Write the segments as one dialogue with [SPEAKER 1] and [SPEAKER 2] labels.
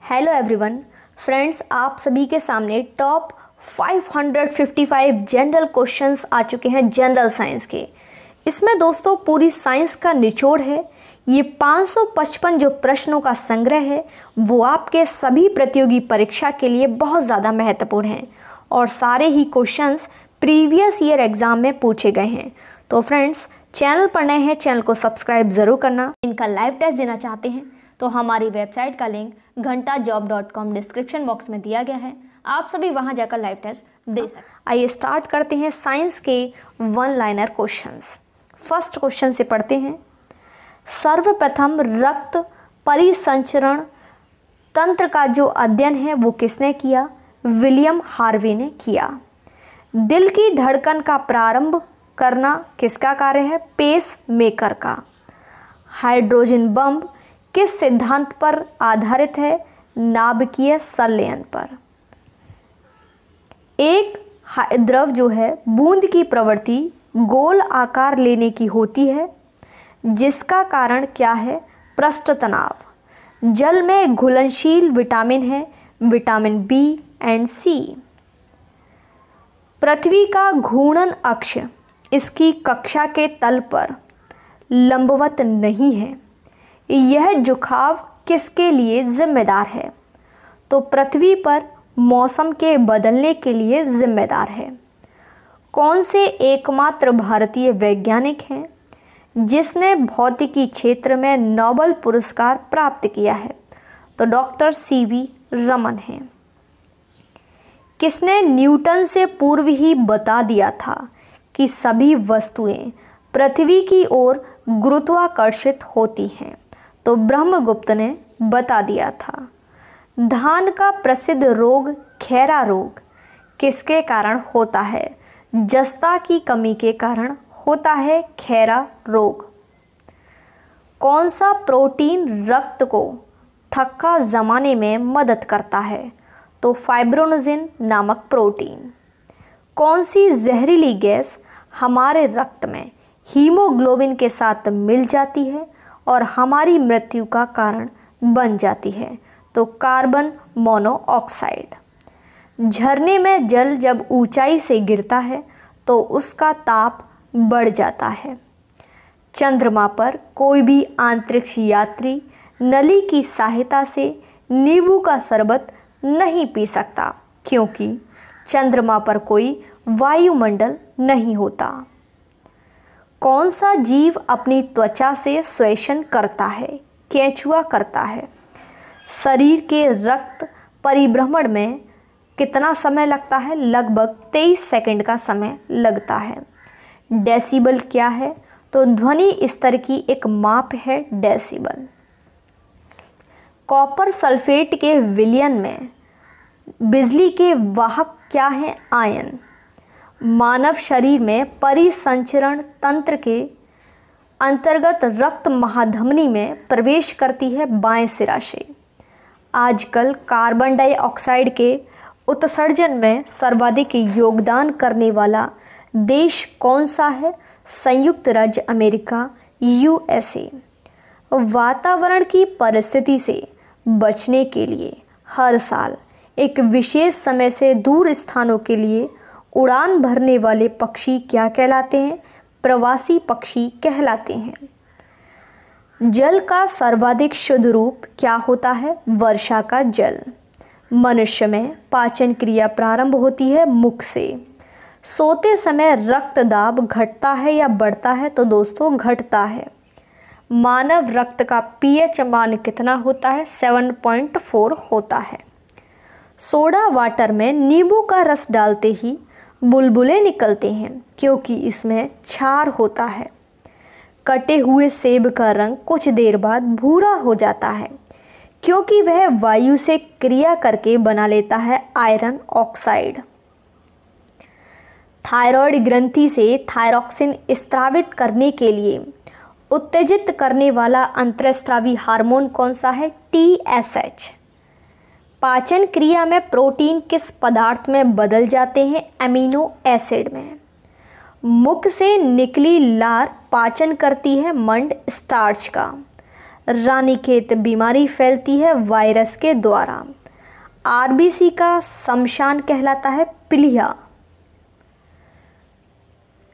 [SPEAKER 1] Hello everyone friends, आप सभी के सामने टॉप 555 जनरल क्वेश्चंस आ चुके हैं जनरल साइंस के। इसमें दोस्तों पूरी साइंस का निचोड़ है। ये 555 जो प्रश्नों का संग्रह है वो आपके सभी प्रतियोगी परीक्षा के लिए बहुत ज़्यादा महत्वपूर्ण हैं और सारे ही क्वेश्चंस प्रीवियस ईयर एग्जाम में पूछे गए हैं। तो फ्रेंड्स, चैनल पर नए हैं, चैनल को सब्सक्राइब ज़रूर करना। इनका लाइव टेस्ट देना चाहते हैं तो हमारी वेबसाइट का लिंक घंटाजॉब.com डिस्क्रिप्शन बॉक्स में दिया गया है, आप सभी वहां जाकर लाइव टेस्ट दे सकते हैं। आइए स्टार्ट करते हैं साइंस के one liner questions. First question से पढ़ते हैं। सर्वप्रथम रक्त परिसंचरण तंत्र का जो अध्ययन है वो किसने किया? विलियम हार्वी ने किया। दिल की धड़कन का प्रारंभ करना किसका कार्य है? पेस मेकर का। हाइड्रोजन बम किस सिद्धांत पर आधारित है? नाभिकीय संलयन पर। एक द्रव जो है बूंद की प्रवृत्ति गोल आकार लेने की होती है, जिसका कारण क्या है? पृष्ठ तनाव। जल में घुलनशील विटामिन है विटामिन बी एंड सी। पृथ्वी का घूर्णन अक्ष इसकी कक्षा के तल पर लंबवत नहीं है। यह झुकाव किसके लिए जिम्मेदार है? तो पृथ्वी पर मौसम के बदलने के लिए जिम्मेदार है। कौन से एकमात्र भारतीय वैज्ञानिक हैं जिसने भौतिकी क्षेत्र में नोबेल पुरस्कार प्राप्त किया है? तो डॉक्टर सीवी रमन हैं। किसने न्यूटन से पूर्व ही बता दिया था कि सभी वस्तुएं पृथ्वी की ओर गुरुत्वाकर्षित होती हैं? तो ब्रह्मगुप्त ने बता दिया था। धान का प्रसिद्ध रोग खैरा रोग किसके कारण होता है? जस्ता की कमी के कारण होता है खैरा रोग। कौन सा प्रोटीन रक्त को थक्का जमाने में मदद करता है? तो फाइब्रोनोजिन नामक प्रोटीन। कौन सी जहरीली गैस हमारे रक्त में हीमोग्लोबिन के साथ मिल जाती है और हमारी मृत्यु का कारण बन जाती है? तो कार्बन मोनोऑक्साइड। झरने में जल जब ऊंचाई से गिरता है तो उसका ताप बढ़ जाता है। चंद्रमा पर कोई भी अंतरिक्ष यात्री नली की सहायता से नींबू का शरबत नहीं पी सकता, क्योंकि चंद्रमा पर कोई वायुमंडल नहीं होता। कौन सा जीव अपनी त्वचा से श्वसन करता है? केंचुआ करता है। शरीर के रक्त परिभ्रमण में कितना समय लगता है? लगभग 23 सेकंड का समय लगता है। डेसिबल क्या है? तो ध्वनि स्तर की एक माप है डेसिबल। कॉपर सल्फेट के विलयन में बिजली के वाहक क्या है? आयन। मानव शरीर में परिसंचरण तंत्र के अंतर्गत रक्त महाधमनी में प्रवेश करती है बाएं सिरा से। आजकल कार्बन डाइऑक्साइड के उत्सर्जन में सर्वाधिक योगदान करने वाला देश कौन सा है? संयुक्त राज्य अमेरिका, यूएसए। वातावरण की परिस्थिति से बचने के लिए हर साल एक विशेष समय से दूर स्थानों के लिए उड़ान भरने वाले पक्षी क्या कहलाते हैं? प्रवासी पक्षी कहलाते हैं। जल का सर्वाधिक शुद्ध रूप क्या होता है? वर्षा का जल। मनुष्य में पाचन क्रिया प्रारंभ होती है मुख से। सोते समय रक्तदाब घटता है या बढ़ता है? तो दोस्तों घटता है। मानव रक्त का पीएच मान कितना होता है? 7.4 होता है। सोडा वाटर में नींबू का रस डालते ही बुलबुले निकलते हैं, क्योंकि इसमें क्षार होता है। कटे हुए सेब का रंग कुछ देर बाद भूरा हो जाता है, क्योंकि वह वायु से क्रिया करके बना लेता है आयरन ऑक्साइड। थायराइड ग्रंथि से थायरॉक्सिन स्त्रावित करने के लिए उत्तेजित करने वाला अंतरस्रावी हार्मोन कौन सा है? TSH। पाचन क्रिया में प्रोटीन किस पदार्थ में बदल जाते हैं? एमिनो एसिड में। मुख से निकली लार पाचन करती है मंड स्टार्च का। रानीखेत बीमारी फैलती है वायरस के द्वारा। आरबीसी का शमशान कहलाता है पीलिया।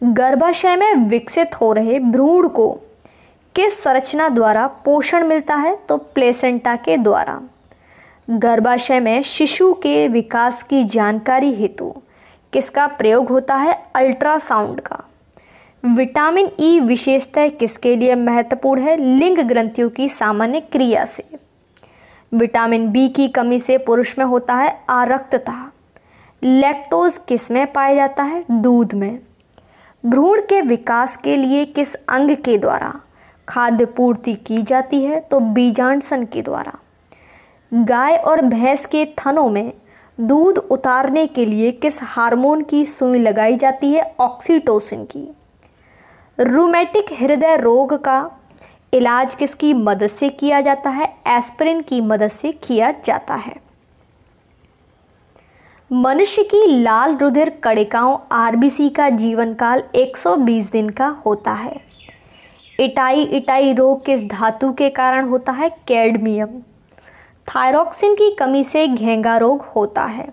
[SPEAKER 1] गर्भाशय में विकसित हो रहे भ्रूण को किस संरचना द्वारा पोषण मिलता है? तो प्लेसेंटा के द्वारा। गर्भाशय में शिशु के विकास की जानकारी हेतु किसका प्रयोग होता है? अल्ट्रासाउंड का। विटामिन ई विशेषतः किसके लिए महत्वपूर्ण है? लिंग ग्रंथियों की सामान्य क्रिया से। विटामिन बी की कमी से पुरुष में होता है आरक्तता। लैक्टोज किस में पाया जाता है? दूध में। भ्रूण के विकास के लिए किस अंग के द्वारा खाद्य पूर्ति की जाती है? तो बीजांडसन के द्वारा। गाय और भैंस के थनों में दूध उतारने के लिए किस हार्मोन की सुई लगाई जाती है? ऑक्सीटोसिन की। रूमेटिक हृदय रोग का इलाज किसकी मदद से किया जाता है? एस्पिरिन की मदद से किया जाता है। मनुष्य की लाल रुधिर कणिकाओं आरबीसी का जीवन काल 120 दिन का होता है। इटाई रोग किस धातु के कारण होता है? कैडमियम। थायरॉक्सिन की कमी से घेंगा रोग होता है।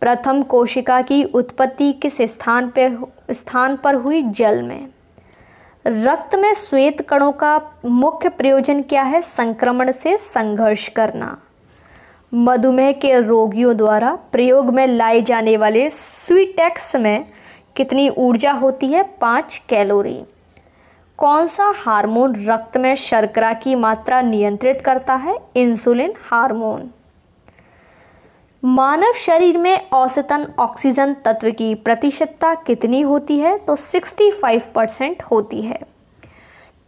[SPEAKER 1] प्रथम कोशिका की उत्पत्ति किस स्थान पर हुई? जल में। रक्त में श्वेत कणों का मुख्य प्रयोजन क्या है? संक्रमण से संघर्ष करना। मधुमेह के रोगियों द्वारा प्रयोग में लाए जाने वाले स्वीटेक्स में कितनी ऊर्जा होती है? 5 कैलोरी। कौन सा हार्मोन रक्त में शर्करा की मात्रा नियंत्रित करता है? Insulin hormone. मानव शरीर में औसतन ऑक्सीजन तत्व की प्रतिशतता कितनी होती है? तो 65% होती है।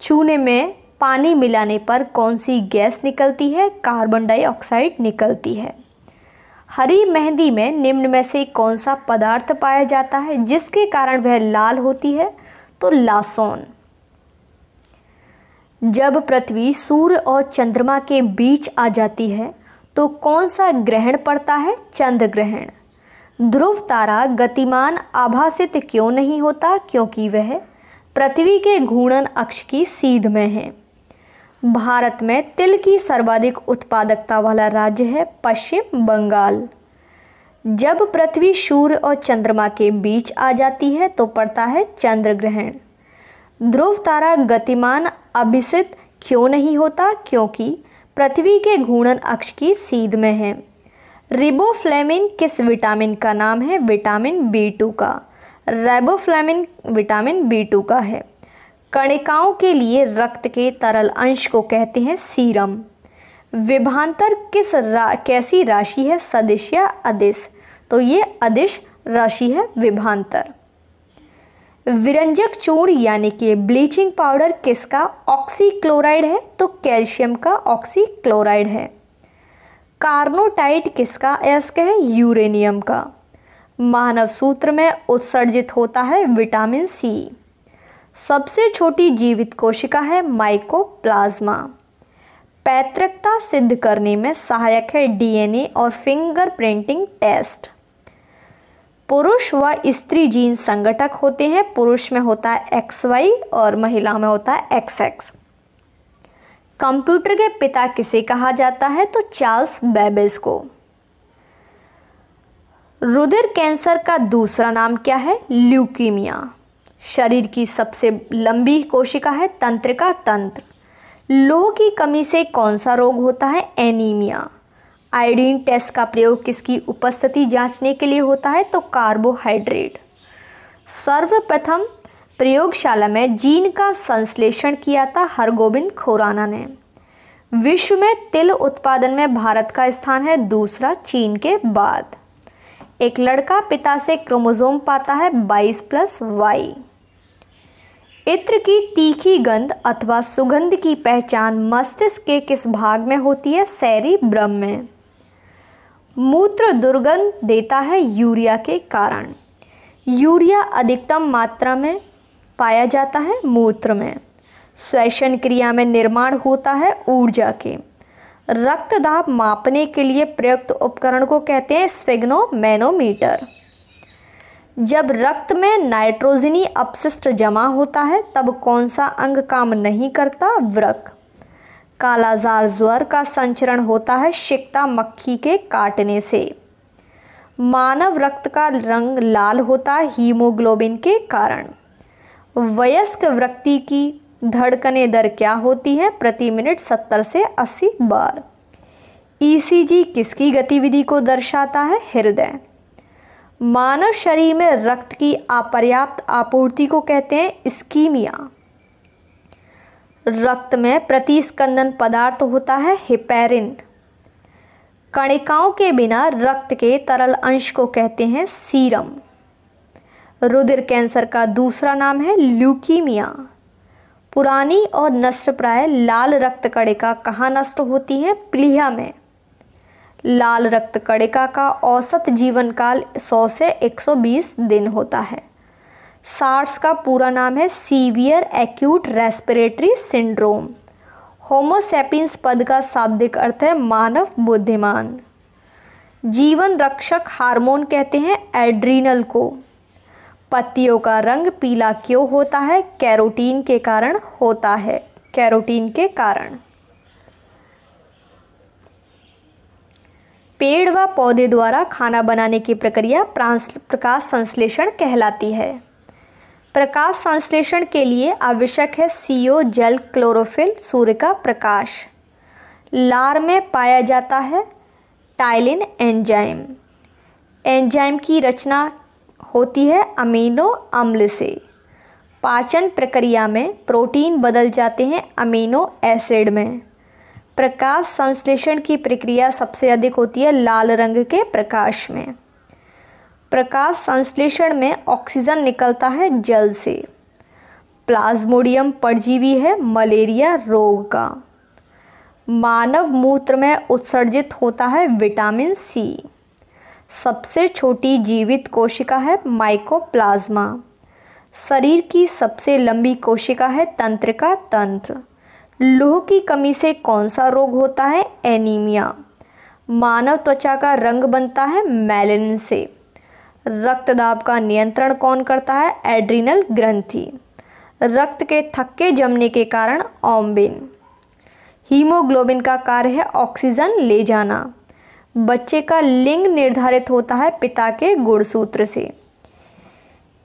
[SPEAKER 1] चूने में पानी मिलाने पर कौन सी गैस निकलती है? कार्बन डाइऑक्साइड निकलती है। हरी मेहंदी में निम्न में से कौन सा पदार्थ पाया जाता है जिसके कारण वह लाल होती है? तो लासोन। जब पृथ्वी सूर्य और चंद्रमा के बीच आ जाती है तो कौन सा ग्रहण पड़ता है? चंद्र ग्रहण। ध्रुव तारा गतिमान आभासित क्यों नहीं होता? क्योंकि वह पृथ्वी के घूर्णन अक्ष की सीध में है। भारत में तिल की सर्वाधिक उत्पादकता वाला राज्य है पश्चिम बंगाल। जब पृथ्वी सूर्य और चंद्रमा के बीच आ जाती है तो पड़ता है चंद्र ग्रहण। ध्रुव तारा गतिमान अभिसित क्यों नहीं होता? क्योंकि पृथ्वी के घूर्णन अक्ष की सीध में है। रिबोफ्लेविन किस विटामिन का नाम है? विटामिन B2 का। राइबोफ्लेविन विटामिन B2 का है। कणिकाओं के लिए रक्त के तरल अंश को कहते हैं सीरम। विभांतर कैसी राशि है? सदिश या अदिश? तो ये अदिश राशि है विभांतर। विरंजक चूर्ण यानी कि ब्लीचिंग पाउडर किसका? ऑक्सीक्लोराइड है। तो कैल्शियम का ऑक्सीक्लोराइड है। कार्नोटाइट किसका अयस्क है? यूरेनियम का। मानव सूत्र में उत्सर्जित होता है विटामिन C। सबसे छोटी जीवित कोशिका है माइकोप्लाज्मा। पैतृकता सिद्ध करने में सहायक है DNA और फिंगरप्रिंटिंग टेस्ट। पुरुष व स्त्री जीन संगठक होते हैं। पुरुष में होता है XY और महिला में होता है XX। कंप्यूटर के पिता किसे कहा जाता है? तो चार्ल्स बेबेज को। रुधिर कैंसर का दूसरा नाम क्या है? ल्यूकीमिया। शरीर की सबसे लंबी कोशिका है तंत्रिका तंत्र। लोह की कमी से कौन सा रोग होता है? एनीमिया। आयोडीन टेस्ट का प्रयोग किसकी उपस्थिति जांचने के लिए होता है? तो कार्बोहाइड्रेट। सर्वप्रथम प्रयोगशाला में जीन का संश्लेषण किया था हरगोबिंद खुराना ने। विश्व में तिल उत्पादन में भारत का स्थान है दूसरा चीन के बाद। एक लड़का पिता से क्रोमोसोम पाता है 22+Y। इत्र की तीखी गंध अथवा सुगंध की पहचान मस्तिष्क के किस भाग में होती है? सेरिब्रम में। मूत्र दुर्गंध देता है यूरिया के कारण। यूरिया अधिकतम मात्रा में पाया जाता है मूत्र में। श्वसन क्रिया में निर्माण होता है ऊर्जा के। रक्त दाब मापने के लिए प्रयुक्त उपकरण को कहते हैं स्फिग्नोमैनोमीटर। जब रक्त में नाइट्रोजनी अपशिष्ट जमा होता है तब कौन सा अंग काम नहीं करता? वृक्क। कालाजार ज्वर का संचरण होता है शिक्ता मक्खी के काटने से। मानव रक्त का रंग लाल होता है हीमोग्लोबिन के कारण। वयस्क व्यक्ति की धड़कनें दर क्या होती है? प्रति मिनट 70 से 80 बार। ईसीजी किसकी गतिविधि को दर्शाता है? हृदय। मानव शरीर में रक्त की अपर्याप्त आपूर्ति को कहते हैं इस्कीमिया। रक्त में प्रतिस्कंदन पदार्थ होता है हेपेरिन। कणिकाओं के बिना रक्त के तरल अंश को कहते हैं सीरम। रुधिर कैंसर का दूसरा नाम है ल्यूकीमिया। पुरानी और नष्टप्राय लाल रक्त कणिका कहाँ नष्ट होती है? प्लीहा में। लाल रक्त कणिका का औसत जीवन काल 100 से 120 दिन होता है। सार्स का पूरा नाम है severe acute respiratory syndrome. Homo sapiens पद का शाब्दिक अर्थ है मानव बुद्धिमान। जीवन रक्षक हार्मोन कहते हैं एड्रीनल को। पत्तियों का रंग पीला क्यों होता है? कैरोटीन के कारण होता है। कैरोटीन के कारण। पेड़ व पौधे द्वारा खाना बनाने की प्रक्रिया प्रकाश संश्लेषण कहलाती है। प्रकाश संश्लेषण के लिए आवश्यक है CO, जल, क्लोरोफिल, सूर्य का प्रकाश। लार में पाया जाता है टाइलिन एंजाइम। एंजाइम की रचना होती है अमीनो अम्ल से। पाचन प्रक्रिया में प्रोटीन बदल जाते हैं अमीनो एसिड में। प्रकाश संश्लेषण की प्रक्रिया सबसे अधिक होती है लाल रंग के प्रकाश में। प्रकाश संश्लेषण में ऑक्सीजन निकलता है जल से। प्लाज्मोडियम परजीवी है मलेरिया रोग का। मानव मूत्र में उत्सर्जित होता है विटामिन C। सबसे छोटी जीवित कोशिका है माइकोप्लाज्मा। शरीर की सबसे लंबी कोशिका है तंत्रिका तंत्र। लौह की कमी से कौन सा रोग होता है? एनीमिया। मानव त्वचा का रंग बनता है मेलानिन से। रक्तदाब का नियंत्रण कौन करता है? एड्रिनल ग्रंथि। रक्त के थक्के जमने के कारण ऑम्बिन। हीमोग्लोबिन का कार्य है ऑक्सीजन ले जाना। बच्चे का लिंग निर्धारित होता है पिता के गुणसूत्र से।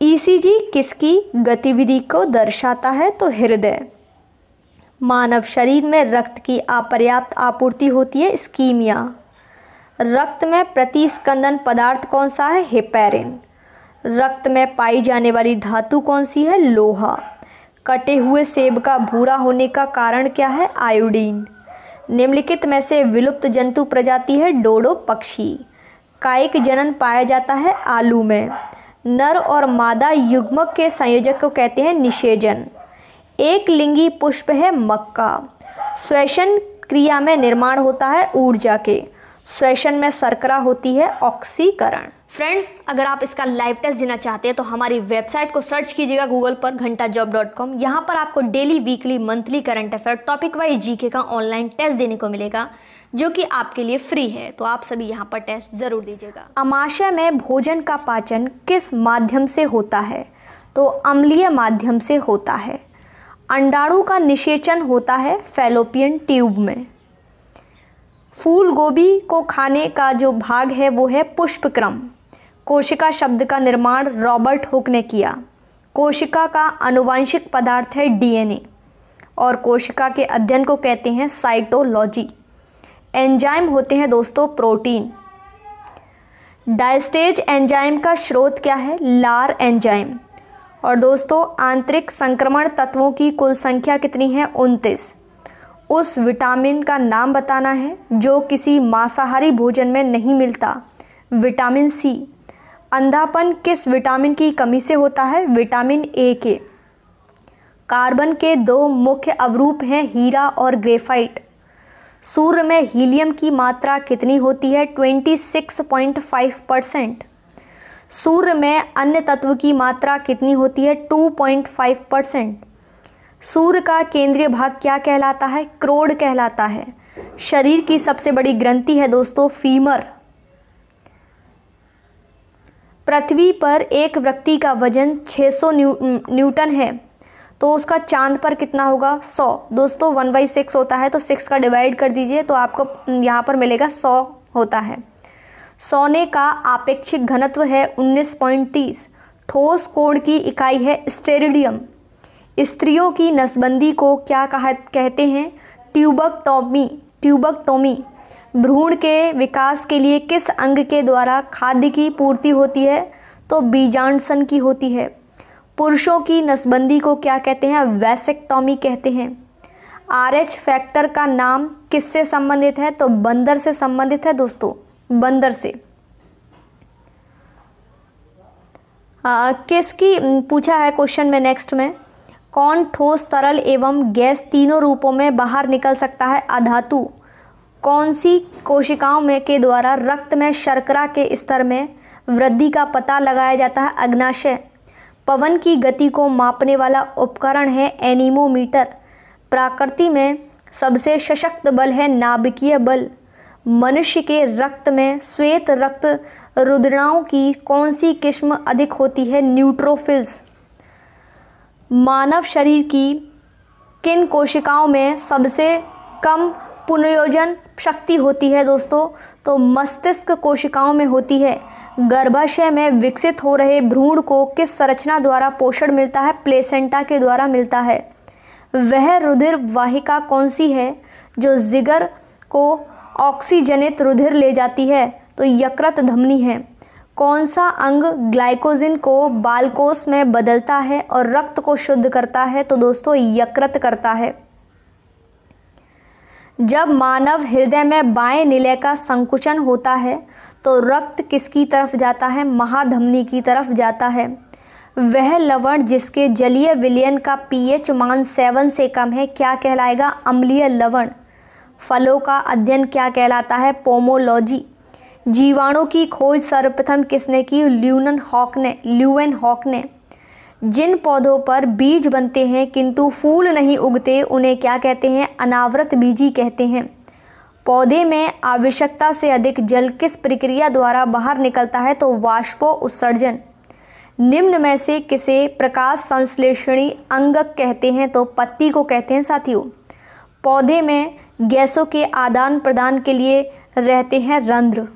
[SPEAKER 1] ईसीजी किसकी गतिविधि को दर्शाता है? तो हृदय। मानव शरीर में रक्त की अपर्याप्त आपूर्ति होती है इस्कीमिया। रक्त में प्रतिस्कंदन पदार्थ कौन सा है? हेपेरिन। रक्त में पाई जाने वाली धातु कौन सी है? लोहा। कटे हुए सेब का भूरा होने का कारण क्या है? आयोडीन। निम्नलिखित में से विलुप्त जंतु प्रजाति है डोडो पक्षी। कायिक जनन पाया जाता है आलू में। नर और मादा युग्मक के संयोजक को कहते हैं निषेचन। एक लिंगी पुष्प है मक्का। श्वसन क्रिया में निर्माण होता है ऊर्जा के। श्वसन में शर्करा होती है ऑक्सीकरण। फ्रेंड्स, अगर आप इसका लाइव टेस्ट देना चाहते हैं तो हमारी वेबसाइट को सर्च कीजिएगा गूगल पर घंटाजॉब.com। यहाँ पर आपको daily, weekly, monthly current affair, topic wise GK का ऑनलाइन टेस्ट देने को मिलेगा जो कि आपके लिए फ्री है। तो आप सभी यहाँ पर टेस्ट जरूर दीजिएगा। अमाशय में भोजन का पाचन किस माध्यम से होता है? तो अम्लीय माध्यम से होता है। अंडाणु का निषेचन होता है फैलोपियन ट्यूब में। फूल गोभी को खाने का जो भाग है वो है पुष्पक्रम। कोशिका शब्द का निर्माण रॉबर्ट हुक ने किया। कोशिका का आनुवंशिक पदार्थ है DNA और कोशिका के अध्ययन को कहते हैं साइटोलॉजी। एंजाइम होते हैं दोस्तों प्रोटीन। डायस्टेज एंजाइम का स्रोत क्या है? लार एंजाइम। और दोस्तों, आंतरिक संक्रमण तत्वों की कुल संख्या कितनी है? 29। उस विटामिन का नाम बताना है जो किसी मांसाहारी भोजन में नहीं मिलता। Vitamin C। अंधापन किस विटामिन की कमी से होता है? विटामिन A के। कार्बन के दो मुख्य अवरूप हैं हीरा और ग्रेफाइट। सूर्य में हीलियम की मात्रा कितनी होती है? 26.5%। सूर्य में अन्य तत्व की मात्रा कितनी होती है? 2.5%। सूर्य का केंद्रीय भाग क्या कहलाता है? क्रोड कहलाता है। शरीर की सबसे बड़ी ग्रंथि है दोस्तों फीमर। पृथ्वी पर एक व्यक्ति का वजन 600 न्यूटन है तो उसका चांद पर कितना होगा 100। दोस्तों 1/6 होता है तो 6 का डिवाइड कर दीजिए तो आपको यहाँ पर मिलेगा 100 होता है। सोने का आपेक्षिक घनत्व है 19.30। ठोस कोण की इकाई है स्टेरिडियम। स्त्रियों की नसबंदी को क्या कहते हैं? ट्यूबकटोमी। भ्रूण के विकास के लिए किस अंग के द्वारा खाद्य की पूर्ति होती है? तो बीजांडसन की होती है। पुरुषों की नसबंदी को क्या कहते हैं? वैसेक्टोमी कहते हैं। RH फैक्टर का नाम किससे संबंधित है? तो बंदर से संबंधित है दोस्तों, बंदर से। किसकी पूछा है क्वेश्चन में नेक्स्ट में, कौन ठोस, तरल एवं गैस तीनों रूपों में बाहर निकल सकता है? अधातु। कौन सी कोशिकाओं में के द्वारा रक्त में शर्करा के स्तर में वृद्धि का पता लगाया जाता है? अग्नाशय। पवन की गति को मापने वाला उपकरण है एनीमोमीटर। प्रकृति में सबसे सशक्त बल है नाभिकीय बल। मनुष्य के रक्त में श्वेत रक्त रुधिराओं की कौन सी किस्म अधिक होती है? न्यूट्रोफिल्स। मानव शरीर की किन कोशिकाओं में सबसे कम पुनर्योजन शक्ति होती है दोस्तों? तो मस्तिष्क कोशिकाओं में होती है। गर्भाशय में विकसित हो रहे भ्रूण को किस संरचना द्वारा पोषण मिलता है? प्लेसेंटा के द्वारा मिलता है। वह रुधिर वाहिका कौन सी है जो जिगर को ऑक्सीजनित रुधिर ले जाती है? तो यकृत धमनी है। कौन सा अंग ग्लाइकोजन को बालकोष में बदलता है और रक्त को शुद्ध करता है? तो दोस्तों यकृत करता है। जब मानव हृदय में बाएं निलय का संकुचन होता है तो रक्त किसकी तरफ जाता है? महाधमनी की तरफ जाता है। वह लवण जिसके जलीय विलयन का pH मान 7 से कम है क्या कहलाएगा? अम्लीय लवण। फलों का अध्ययन क्या कहलाता है? पोमोलॉजी। जीवाणु की खोज सर्वप्रथम किसने की? ल्यूवेनहॉक ने। जिन पौधों पर बीज बनते हैं किंतु फूल नहीं उगते उन्हें क्या कहते हैं? अनावृत बीजी कहते हैं। पौधे में आवश्यकता से अधिक जल किस प्रक्रिया द्वारा बाहर निकलता है? तो वाष्पो उत्सर्जन। निम्न में से किसे प्रकाश संश्लेषणी अंगक कहते हैं? तो पत्ती को कहते हैं साथियों। पौधे में गैसों के आदान प्रदान के लिए रहते हैं रंध्र।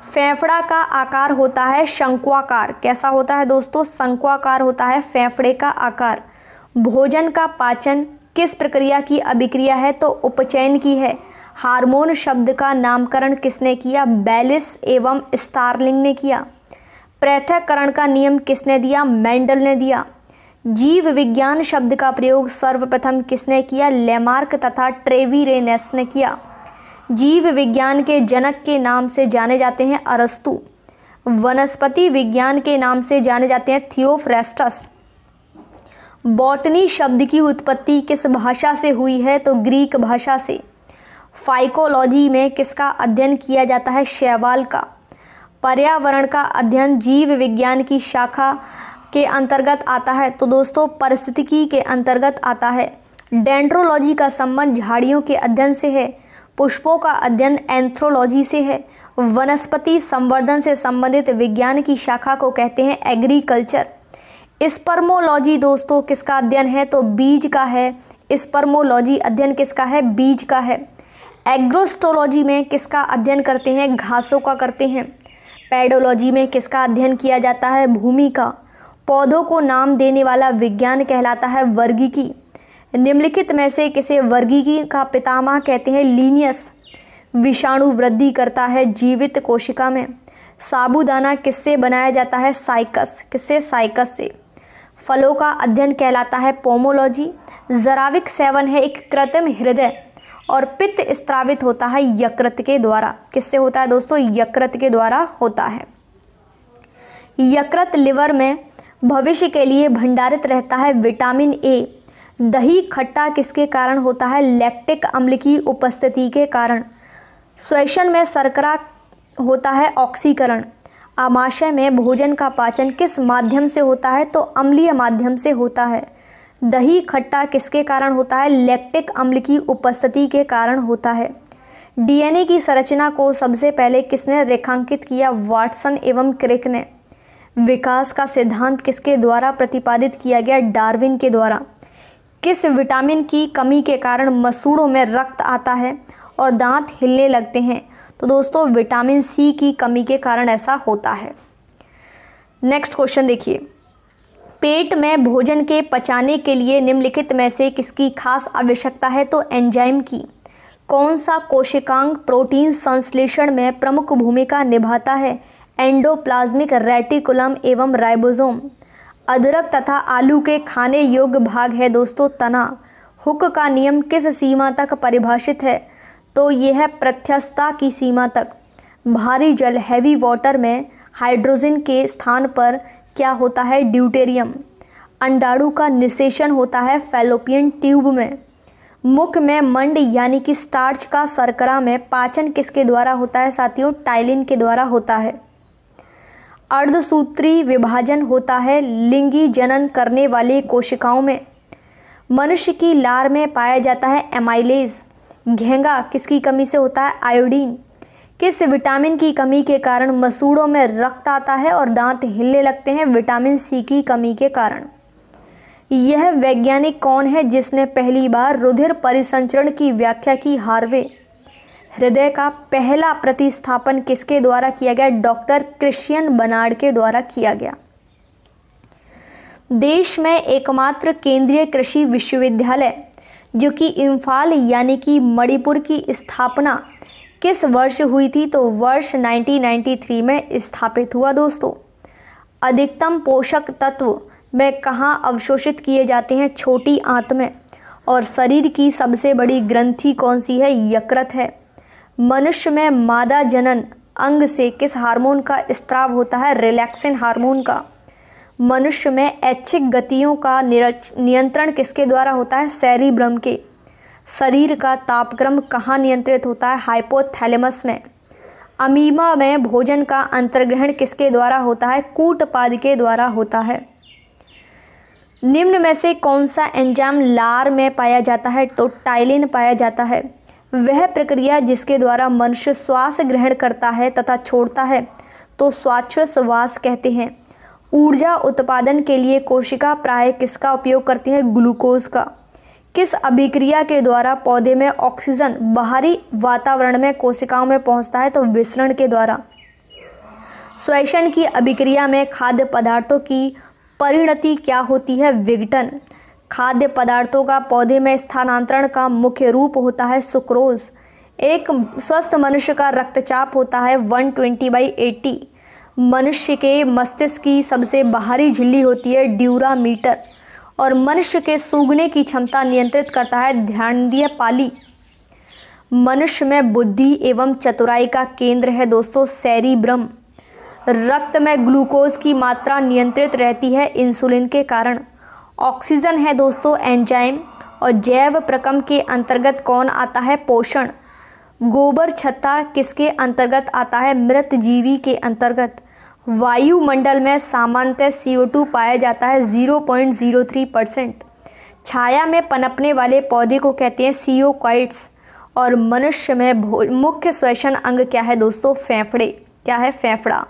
[SPEAKER 1] फेफड़ा का आकार होता है शंक्वाकार। कैसा होता है दोस्तों? शंक्वाकार होता है फेफड़े का आकार। भोजन का पाचन किस प्रक्रिया की अभिक्रिया है? तो उपचयन की है। हार्मोन शब्द का नामकरण किसने किया? बैलिस एवं स्टार्लिंग ने किया। पृथक्करण का नियम किसने दिया? मेंडल ने दिया। जीव विज्ञान शब्द का प्रयोग सर्वप्रथम किसने किया? लेमार्क तथा ट्रेवीरेनस ने किया। जीव विज्ञान के जनक के नाम से जाने जाते हैं अरस्तु। वनस्पति विज्ञान के नाम से जाने जाते हैं थियोफ्रेस्टस। बॉटनी शब्द की उत्पत्ति किस भाषा से हुई है? तो ग्रीक भाषा से। फाइकोलॉजी में किसका अध्ययन किया जाता है? शैवाल का। पर्यावरण का अध्ययन जीव विज्ञान की शाखा के अंतर्गत आता है? तो दोस्तों पारिस्थितिकी के अंतर्गत आता है। डेंड्रोलॉजी का संबंध झाड़ियों के अध्ययन से है। पुष्पों का अध्ययन एंथ्रोलॉजी से है। वनस्पति संवर्धन से संबंधित विज्ञान की शाखा को कहते हैं एग्रीकल्चर। स्पर्मोलॉजी दोस्तों किसका अध्ययन है? तो बीज का है। स्पर्मोलॉजी अध्ययन किसका है? बीज का है। एग्रोस्टोलॉजी में किसका अध्ययन करते हैं? घासों का करते हैं। पेडोलॉजी में किसका अध्ययन किया जाता है? भूमि का। पौधों को नाम देने वाला विज्ञान कहलाता है वर्गीकी। निम्नलिखित में से किसे वर्गीकी का पितामह कहते हैं? लीनियस। विषाणु वृद्धि करता है जीवित कोशिका में। साबूदाना किससे बनाया जाता है? साइकस। किससे? साइकस से। फलों का अध्ययन कहलाता है पोमोलॉजी। जराविक सेवन है एक कृत्रिम हृदय और पित्त स्त्रावित होता है यकृत के द्वारा। किससे होता है दोस्तों? यकृत के द्वारा होता है। यकृत लिवर में भविष्य के लिए भंडारित रहता है विटामिन ए। दही खट्टा किसके कारण होता है? लैक्टिक अम्ल की उपस्थिति के कारण। श्वसन में शर्करा होता है ऑक्सीकरण। आमाशय में भोजन का पाचन किस माध्यम से होता है? तो अम्लीय माध्यम से होता है। दही खट्टा किसके कारण होता है? लैक्टिक अम्ल की उपस्थिति के कारण होता है। डीएनए की संरचना को सबसे पहले किसने रेखांकित किया? वाटसन एवं क्रिक ने। विकास का सिद्धांत किसके द्वारा प्रतिपादित किया गया? डार्विन के द्वारा। किस विटामिन की कमी के कारण मसूड़ों में रक्त आता है और दांत हिलने लगते हैं? तो दोस्तों विटामिन सी की कमी के कारण ऐसा होता है। नेक्स्ट क्वेश्चन देखिए, पेट में भोजन के पचाने के लिए निम्नलिखित में से किसकी खास आवश्यकता है? तो एंजाइम की। कौन सा कोशिकांग प्रोटीन संश्लेषण में प्रमुख भूमिका निभाता है? एंडोप्लाज्मिक रेटिकुलम एवं राइबोसोम। अदरक तथा आलू के खाने योग्य भाग है दोस्तों तना। हुक का नियम किस सीमा तक परिभाषित है? तो यह है प्रत्यस्थता की सीमा तक। भारी जल हैवी वाटर में हाइड्रोजन के स्थान पर क्या होता है? ड्यूटेरियम। अंडाणु का निषेचन होता है फैलोपियन ट्यूब में। मुख में मंड यानी कि स्टार्च का शर्करा में पाचन किसके द्वारा होता है साथियों? टाइलिन के द्वारा होता है। अर्धसूत्री विभाजन होता है लिंगी जनन करने वाली कोशिकाओं में। मनुष्य की लार में पाया जाता है एमाइलेज। घेंगा किसकी कमी से होता है? आयोडीन। किस विटामिन की कमी के कारण मसूड़ों में रक्त आता है और दांत हिलने लगते हैं? विटामिन सी की कमी के कारण। यह वैज्ञानिक कौन है जिसने पहली बार रुधिर परिसंचरण की व्याख्या की? हार्वे। हृदय का पहला प्रतिस्थापन किसके द्वारा किया गया? डॉक्टर क्रिश्चियन बर्नार्ड के द्वारा किया गया। देश में एकमात्र केंद्रीय कृषि विश्वविद्यालय जो कि इम्फाल यानी कि मणिपुर की स्थापना किस वर्ष हुई थी? तो वर्ष 1993 में स्थापित हुआ दोस्तों। अधिकतम पोषक तत्व में कहाँ अवशोषित किए जाते हैं? छोटी आंत में। और शरीर की सबसे बड़ी ग्रंथि कौन सी है? यकृत है। मनुष्य में मादा जनन अंग से किस हार्मोन का स्त्राव होता है? रिलैक्सिन हार्मोन का। मनुष्य में ऐच्छिक गतियों का नियंत्रण किसके द्वारा होता है? सेरिब्रम के। शरीर का तापक्रम कहाँ नियंत्रित होता है? हाइपोथैलेमस में। अमीबा में भोजन का अंतर्ग्रहण किसके द्वारा होता है? कूटपाद के द्वारा होता है। निम्न में से कौन सा एंजाइम लार में पाया जाता है? तो टाइलिन पाया जाता है। वह प्रक्रिया जिसके द्वारा मनुष्य श्वास ग्रहण करता है तथा छोड़ता है तो श्वासोच्छ्वास कहते हैं। ऊर्जा उत्पादन के लिए कोशिका प्राय किसका उपयोग करती है? ग्लूकोज का। किस अभिक्रिया के द्वारा पौधे में ऑक्सीजन बाहरी वातावरण में कोशिकाओं में पहुंचता है? तो विसरण के द्वारा। श्वसन की अभिक्रिया में खाद्य पदार्थों की परिणति क्या होती है? विघटन। खाद्य पदार्थों का पौधे में स्थानांतरण का मुख्य रूप होता है सुक्रोज। एक स्वस्थ मनुष्य का रक्तचाप होता है 120/80। मनुष्य के मस्तिष्क की सबसे बाहरी झिल्ली होती है ड्यूरामीटर। और मनुष्य के सूंघने की क्षमता नियंत्रित करता है ध्यानीय पाली। मनुष्य में बुद्धि एवं चतुराई का केंद्र है दोस्तों सेरिब्रम। रक्त में ग्लूकोज की मात्रा नियंत्रित रहती है इंसुलिन के कारण। ऑक्सीजन है दोस्तों एंजाइम। और जैव प्रकम के अंतर्गत कौन आता है? पोषण। गोबर छत्ता किसके अंतर्गत आता है? मृत जीवी के अंतर्गत। वायुमंडल में सामान्यतः CO2 पाया जाता है 0.03%। छाया में पनपने वाले पौधे को कहते हैं सियोकाइट्स। और मनुष्य में मुख्य श्वसन अंग क्या है दोस्तों? फेफड़े। क्या है? फेफड़ा।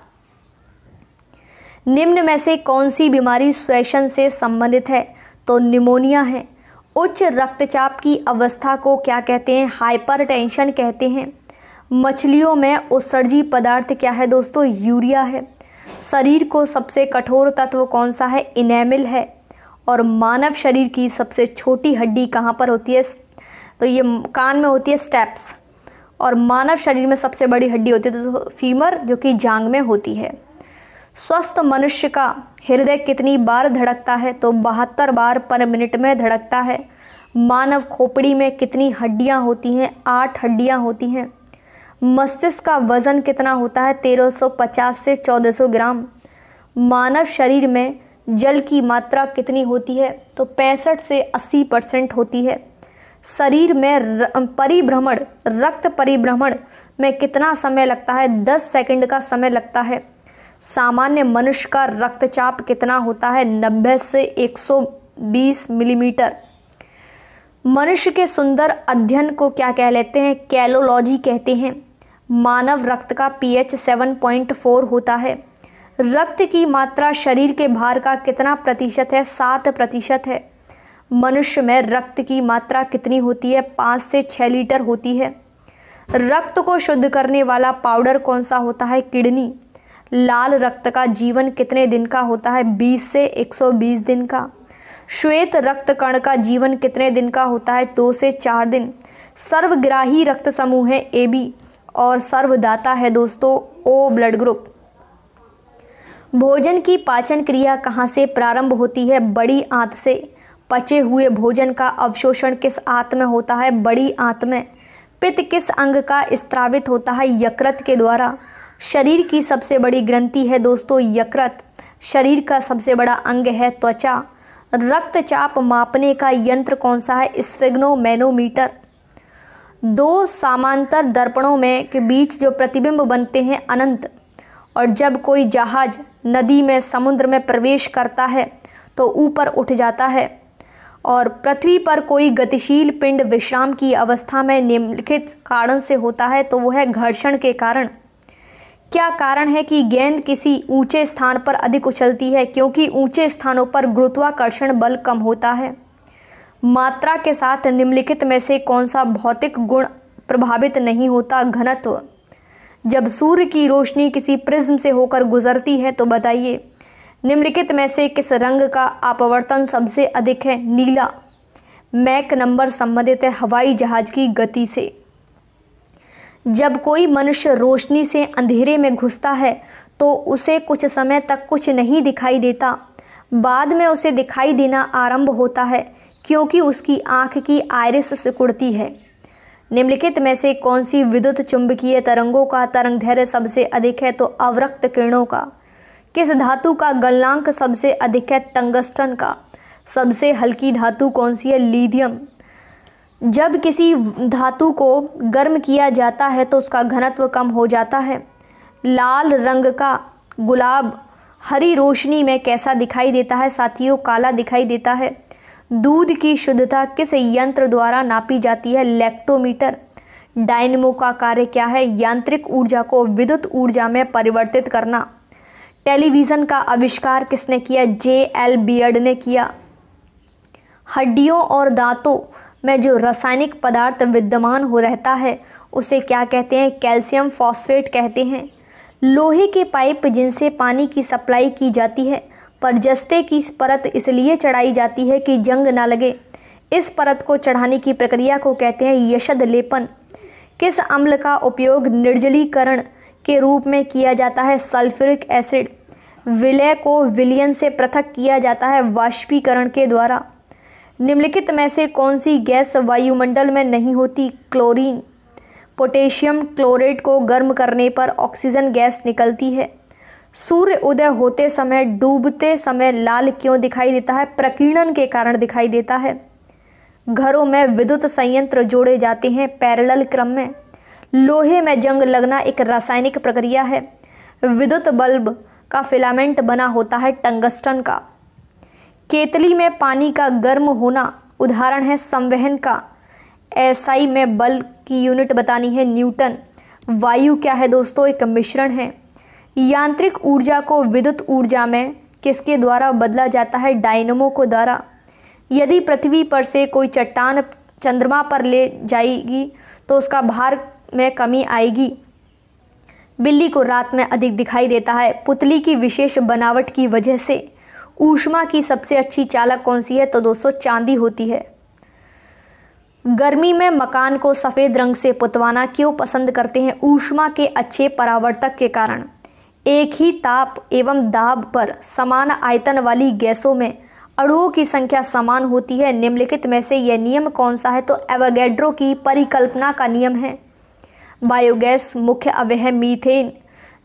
[SPEAKER 1] निम्न में से कौन सी बीमारी श्वसन से संबंधित है? तो निमोनिया है। उच्च रक्तचाप की अवस्था को क्या कहते हैं? हाइपरटेंशन कहते हैं। मछलियों में उत्सर्जी पदार्थ क्या है दोस्तों? यूरिया है। शरीर को सबसे कठोर तत्व कौन सा है? इनेमिल है। और मानव शरीर की सबसे छोटी हड्डी कहाँ पर होती है? तो ये कान में होती है स्टेप्स। और मानव शरीर में सबसे बड़ी हड्डी होती है तो फीमर जो कि जांघ में होती है। स्वस्थ मनुष्य का हृदय कितनी बार धड़कता है? तो 72 बार पर मिनट में धड़कता है। मानव खोपड़ी में कितनी हड्डियां होती हैं? 8 हड्डियां होती हैं। मस्तिष्क का वजन कितना होता है? 1350 से 1400 ग्राम। मानव शरीर में जल की मात्रा कितनी होती है? तो 65 से 80% होती है। शरीर में परिभ्रमण रक्त परिभ्रमण में कितना समय लगता है? 10 सेकंड का समय लगता है। सामान्य मनुष्य का रक्तचाप कितना होता है? 90 से 120 मिलीमीटर। मनुष्य के सुंदर अध्ययन को क्या कह लेते हैं? कैलोलॉजी कहते हैं। मानव रक्त का pH 7.4 होता है। रक्त की मात्रा शरीर के भार का कितना प्रतिशत है? 7% है। मनुष्य में रक्त की मात्रा कितनी होती है? 5 से 6 लीटर होती है। रक्त को शुद्ध करने वाला पाउडर कौन सा होता है? किडनी। लाल रक्त का जीवन कितने दिन का होता है? 20 से 120 दिन का। श्वेत रक्त कण का जीवन कितने दिन का होता है? 2 से 4 दिन। सर्वग्राही रक्त समूह है AB और सर्वदाता है दोस्तों O ब्लड ग्रुप। भोजन की पाचन क्रिया कहाँ से प्रारंभ होती है? बड़ी आंत से। पचे हुए भोजन का अवशोषण किस आंत में होता है? बड़ी आंत में। पित्त किस अंग का स्त्रावित होता है? यकृत के द्वारा। शरीर की सबसे बड़ी ग्रंथि है दोस्तों यकृत। शरीर का सबसे बड़ा अंग है त्वचा। रक्तचाप मापने का यंत्र कौन सा है? स्फिग्नोमेनोमीटर। 2 समांतर दर्पणों में के बीच जो प्रतिबिंब बनते हैं अनंत। और जब कोई जहाज नदी में समुद्र में प्रवेश करता है तो ऊपर उठ जाता है। और पृथ्वी पर कोई गतिशील पिंड विश्राम की अवस्था में निम्नलिखित कारण से होता है, तो वो है घर्षण के कारण। क्या कारण है कि गेंद किसी ऊंचे स्थान पर अधिक उछलती है? क्योंकि ऊंचे स्थानों पर गुरुत्वाकर्षण बल कम होता है। मात्रा के साथ निम्नलिखित में से कौन सा भौतिक गुण प्रभावित नहीं होता? घनत्व। जब सूर्य की रोशनी किसी प्रिज्म से होकर गुजरती है तो बताइए निम्नलिखित में से किस रंग का अपवर्तन सबसे अधिक है? नीला। मैक नंबर संबंधित है हवाई जहाज की गति से। जब कोई मनुष्य रोशनी से अंधेरे में घुसता है तो उसे कुछ समय तक कुछ नहीं दिखाई देता, बाद में उसे दिखाई देना आरंभ होता है क्योंकि उसकी आंख की आइरिस सिकुड़ती है। निम्नलिखित में से कौन सी विद्युत चुंबकीय तरंगों का तरंगदैर्घ्य सबसे अधिक है? तो अवरक्त किरणों का। किस धातु का गलनांक सबसे अधिक है? टंगस्टन का। सबसे हल्की धातु कौन सी है? लिथियम। जब किसी धातु को गर्म किया जाता है तो उसका घनत्व कम हो जाता है। लाल रंग का गुलाब हरी रोशनी में कैसा दिखाई देता है? साथियों काला दिखाई देता है। दूध की शुद्धता किस यंत्र द्वारा नापी जाती है? लैक्टोमीटर। डायनेमो का कार्य क्या है? यांत्रिक ऊर्जा को विद्युत ऊर्जा में परिवर्तित करना। टेलीविज़न का आविष्कार किसने किया? J.L. बियर्ड ने किया। हड्डियों और दांतों में जो रासायनिक पदार्थ विद्यमान हो रहता है उसे क्या कहते हैं? कैल्शियम फॉस्फेट कहते हैं। लोहे के पाइप जिनसे पानी की सप्लाई की जाती है पर जस्ते की परत इसलिए चढ़ाई जाती है कि जंग ना लगे। इस परत को चढ़ाने की प्रक्रिया को कहते हैं यशद लेपन। किस अम्ल का उपयोग निर्जलीकरण के रूप में किया जाता है? Sulphuric acid. विलय को विलयन से पृथक किया जाता है वाष्पीकरण के द्वारा। निम्नलिखित में से कौन सी गैस वायुमंडल में नहीं होती? क्लोरीन। पोटेशियम क्लोराइड को गर्म करने पर ऑक्सीजन गैस निकलती है। सूर्य उदय होते समय डूबते समय लाल क्यों दिखाई देता है? प्रकीर्णन के कारण दिखाई देता है। घरों में विद्युत संयंत्र जोड़े जाते हैं पैरेलल क्रम में। लोहे में जंग लगना एक रासायनिक प्रक्रिया है। विद्युत बल्ब का फिलामेंट बना होता है टंगस्टन का। केतली में पानी का गर्म होना उदाहरण है संवहन का। SI में बल की यूनिट बतानी है न्यूटन। वायु क्या है दोस्तों? एक मिश्रण है। यांत्रिक ऊर्जा को विद्युत ऊर्जा में किसके द्वारा बदला जाता है? डायनेमो को द्वारा। यदि पृथ्वी पर से कोई चट्टान चंद्रमा पर ले जाएगी तो उसका भार में कमी आएगी। बिल्ली को रात में अधिक दिखाई देता है पुतली की विशेष बनावट की वजह से। ऊष्मा की सबसे अच्छी चालक कौन सी है? तो दोस्तों चांदी होती है। गर्मी में मकान को सफ़ेद रंग से पुतवाना क्यों पसंद करते हैं? ऊष्मा के अच्छे परावर्तक के कारण। एक ही ताप एवं दाब पर समान आयतन वाली गैसों में अणुओं की संख्या समान होती है। निम्नलिखित में से यह नियम कौन सा है? तो एवोगैड्रो की परिकल्पना का नियम है। बायोगैस मुख्य अवयव मीथेन।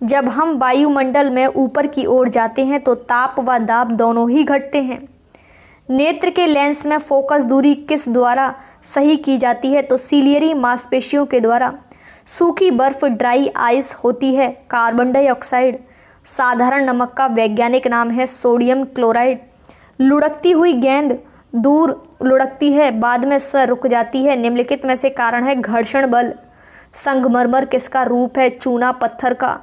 [SPEAKER 1] जब हम वायुमंडल में ऊपर की ओर जाते हैं तो ताप व दाब दोनों ही घटते हैं। नेत्र के लेंस में फोकस दूरी किस द्वारा सही की जाती है? तो सीलियरी मांसपेशियों के द्वारा। सूखी बर्फ ड्राई आइस होती है। Carbon dioxide. साधारण नमक का वैज्ञानिक नाम है सोडियम क्लोराइड। लुढ़कती हुई गेंद दूर लुढ़कती है बाद में स्वयं रुक जाती है। निम्नलिखित में से कारण है घर्षण बल। संगमरमर किसका रूप है? चूना पत्थर का।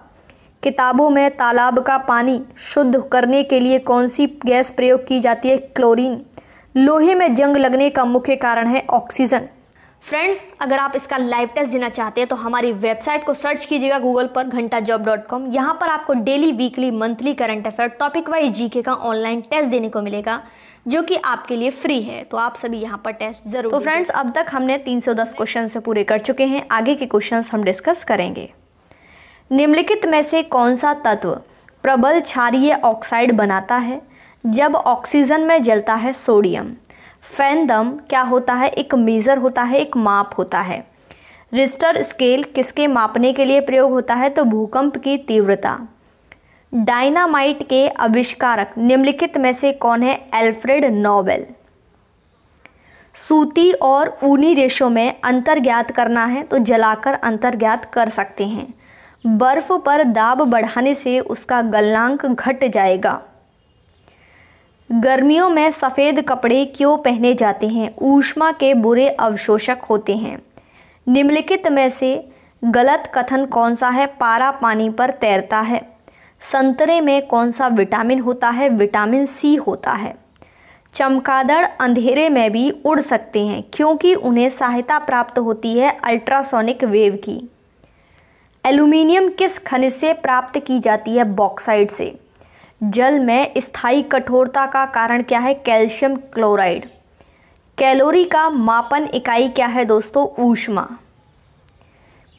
[SPEAKER 1] किताबों में तालाब का पानी शुद्ध करने के लिए कौन सी गैस प्रयोग की जाती है? क्लोरीन। लोहे में जंग लगने का मुख्य कारण है ऑक्सीजन। फ्रेंड्स, अगर आप इसका लाइव टेस्ट देना चाहते हैं तो हमारी वेबसाइट को सर्च कीजिएगा गूगल पर घंटाजॉब.com। यहाँ पर आपको daily, weekly, monthly current affair, topic wise GK का ऑनलाइन टेस्ट देने को मिलेगा, जो कि आपके लिए फ्री है। तो आप सभी यहाँ पर टेस्ट जरूर। तो फ्रेंड्स, अब तक हमने 310 क्वेश्चन से पूरे कर चुके हैं। आगे के क्वेश्चन हम डिस्कस करेंगे। निम्नलिखित में से कौन सा तत्व प्रबल क्षारीय ऑक्साइड बनाता है जब ऑक्सीजन में जलता है? सोडियम। फैनदम क्या होता है? एक मेजर होता है, एक माप होता है। रिश्टर स्केल किसके मापने के लिए प्रयोग होता है? तो भूकंप की तीव्रता। डायनामाइट के आविष्कारक निम्नलिखित में से कौन है? Alfred Nobel. सूती और ऊनी रेशों में अंतर ज्ञात करना है तो जलाकर अंतर ज्ञात कर सकते हैं। बर्फ पर दाब बढ़ाने से उसका गलनांक घट जाएगा। गर्मियों में सफ़ेद कपड़े क्यों पहने जाते हैं? ऊष्मा के बुरे अवशोषक होते हैं। निम्नलिखित में से गलत कथन कौन सा है? पारा पानी पर तैरता है। संतरे में कौन सा विटामिन होता है? विटामिन सी होता है। चमगादड़ अंधेरे में भी उड़ सकते हैं क्योंकि उन्हें सहायता प्राप्त होती है अल्ट्रासोनिक वेव की। एल्यूमिनियम किस खनिज से प्राप्त की जाती है? बॉक्साइट से। जल में स्थायी कठोरता का कारण क्या है? Calcium chloride. कैलोरी का मापन इकाई क्या है दोस्तों? ऊष्मा।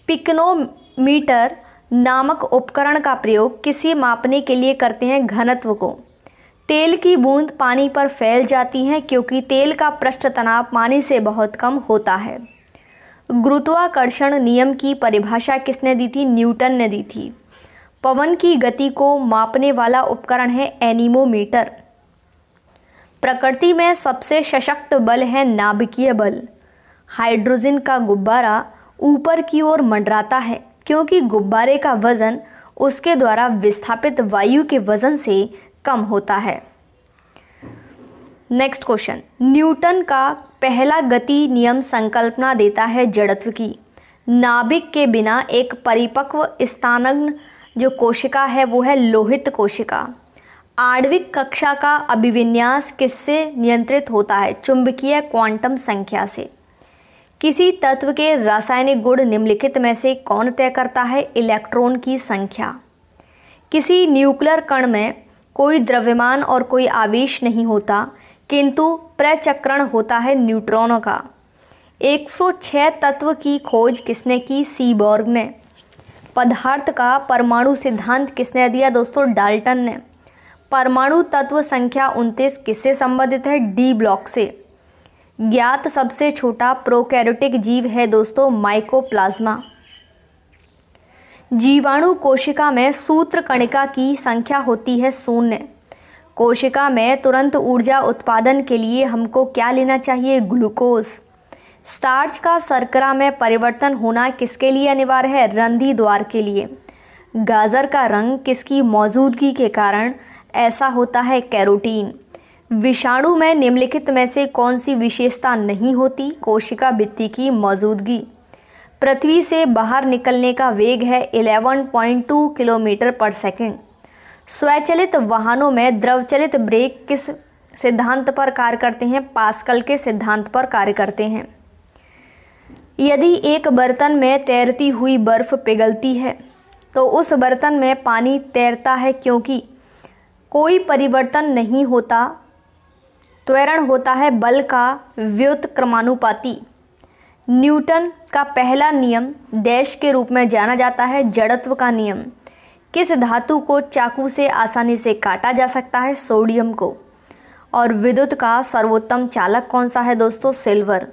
[SPEAKER 1] पिक्नोमीटर नामक उपकरण का प्रयोग किसे मापने के लिए करते हैं? घनत्व को। तेल की बूंद पानी पर फैल जाती हैं क्योंकि तेल का पृष्ठ तनाव पानी से बहुत कम होता है। गुरुत्वाकर्षण नियम की परिभाषा किसने दी थी? न्यूटन ने दी थी। पवन की गति को मापने वाला उपकरण है एनीमोमीटर। प्रकृति में सबसे सशक्त बल है नाभिकीय बल। हाइड्रोजन का गुब्बारा ऊपर की ओर मंडराता है क्योंकि गुब्बारे का वजन उसके द्वारा विस्थापित वायु के वजन से कम होता है। नेक्स्ट क्वेश्चन, न्यूटन का पहला गति नियम संकल्पना देता है जड़त्व की। नाभिक के बिना एक परिपक्व स्थानांतरण जो कोशिका है वो है लोहित कोशिका। आणविक कक्षा का अभिविन्यास किससे नियंत्रित होता है? चुंबकीय क्वांटम संख्या से। किसी तत्व के रासायनिक गुण निम्नलिखित में से कौन तय करता है? इलेक्ट्रॉन की संख्या। किसी न्यूक्लियर कण में कोई द्रव्यमान और कोई आवेश नहीं होता किंतु प्रचक्रण होता है न्यूट्रॉनों का। 106 तत्व की खोज किसने की? सीबॉर्ग ने। पदार्थ का परमाणु सिद्धांत किसने दिया दोस्तों? डाल्टन ने। परमाणु तत्व संख्या 29 किससे संबंधित है? डी ब्लॉक से। ज्ञात सबसे छोटा प्रोकैरियोटिक जीव है दोस्तों माइकोप्लाज्मा। जीवाणु कोशिका में सूत्र कणिका की संख्या होती है 0। कोशिका में तुरंत ऊर्जा उत्पादन के लिए हमको क्या लेना चाहिए? ग्लूकोज। स्टार्च का शर्करा में परिवर्तन होना किसके लिए अनिवार्य है? रंध्री द्वार के लिए। गाजर का रंग किसकी मौजूदगी के कारण ऐसा होता है? कैरोटीन। विषाणु में निम्नलिखित में से कौन सी विशेषता नहीं होती? कोशिका भित्ति की मौजूदगी। पृथ्वी से बाहर निकलने का वेग है 11.2 किलोमीटर पर सेकंड। स्वचालित वाहनों में द्रवचलित ब्रेक किस सिद्धांत पर कार्य करते हैं? पास्कल के सिद्धांत पर कार्य करते हैं। यदि एक बर्तन में तैरती हुई बर्फ पिघलती है तो उस बर्तन में पानी तैरता है क्योंकि कोई परिवर्तन नहीं होता, त्वरण होता है बल का व्युत्क्रमानुपाती। न्यूटन का पहला नियम डैश के रूप में जाना जाता है? जड़त्व का नियम। किस धातु को चाकू से आसानी से काटा जा सकता है? सोडियम को। और विद्युत का सर्वोत्तम चालक कौन सा है दोस्तों? सिल्वर।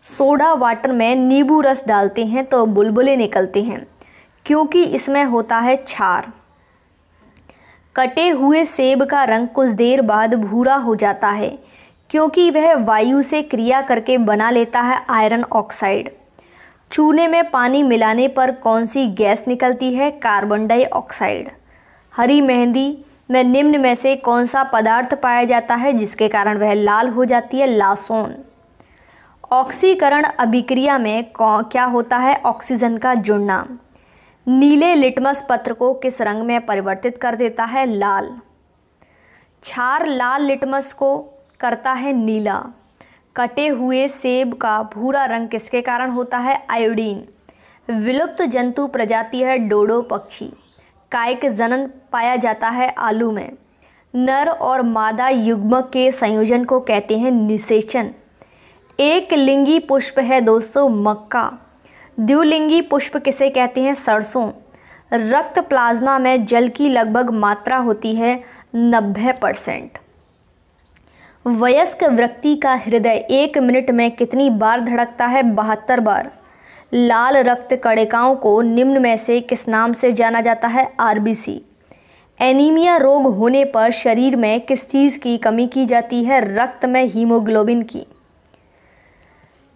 [SPEAKER 1] सोडा वाटर में नींबू रस डालते हैं तो बुलबुले निकलते हैं क्योंकि इसमें होता है क्षार। कटे हुए सेब का रंग कुछ देर बाद भूरा हो जाता है क्योंकि वह वायु से क्रिया करके बना लेता है आयरन ऑक्साइड। चूने में पानी मिलाने पर कौन सी गैस निकलती है? Carbon dioxide. हरी मेहंदी में निम्न में से कौन सा पदार्थ पाया जाता है जिसके कारण वह लाल हो जाती है? लासोन। ऑक्सीकरण अभिक्रिया में क्या होता है? ऑक्सीजन का जुड़ना। नीले लिटमस पत्र को किस रंग में परिवर्तित कर देता है? लाल। क्षार लाल लिटमस को करता है नीला। कटे हुए सेब का भूरा रंग किसके कारण होता है? आयोडीन। विलुप्त जंतु प्रजाति है डोडो पक्षी। कायिक जनन पाया जाता है आलू में। नर और मादा युग्मक के संयोजन को कहते हैं निषेचन। एक लिंगी पुष्प है दोस्तों मक्का। द्विलिंगी पुष्प किसे कहते हैं? सरसों। रक्त प्लाज्मा में जल की लगभग मात्रा होती है 90%। वयस्क व्यक्ति का हृदय 1 मिनट में कितनी बार धड़कता है? 72 बार। लाल रक्त कणिकाओं को निम्न में से किस नाम से जाना जाता है? आरबीसी। एनीमिया रोग होने पर शरीर में किस चीज़ की कमी की जाती है? रक्त में हीमोग्लोबिन की।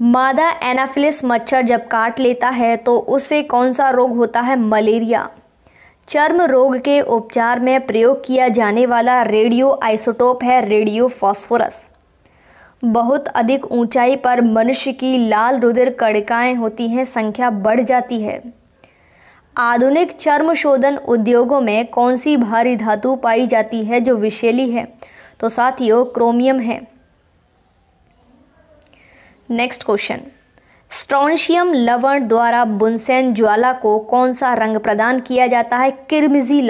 [SPEAKER 1] मादा एनाफिलिस मच्छर जब काट लेता है तो उससे कौन सा रोग होता है? मलेरिया। चर्म रोग के उपचार में प्रयोग किया जाने वाला रेडियो आइसोटोप है रेडियो फास्फोरस। बहुत अधिक ऊंचाई पर मनुष्य की लाल रुधिर कणिकाएं होती हैं, संख्या बढ़ जाती है। आधुनिक चर्म शोधन उद्योगों में कौन सी भारी धातु पाई जाती है जो विषैली है? तो साथियों क्रोमियम है। नेक्स्ट क्वेश्चन, स्ट्रोंशियम लवण द्वारा बुनसेन ज्वाला को कौन सा रंग प्रदान किया जाता है? क्रिमजी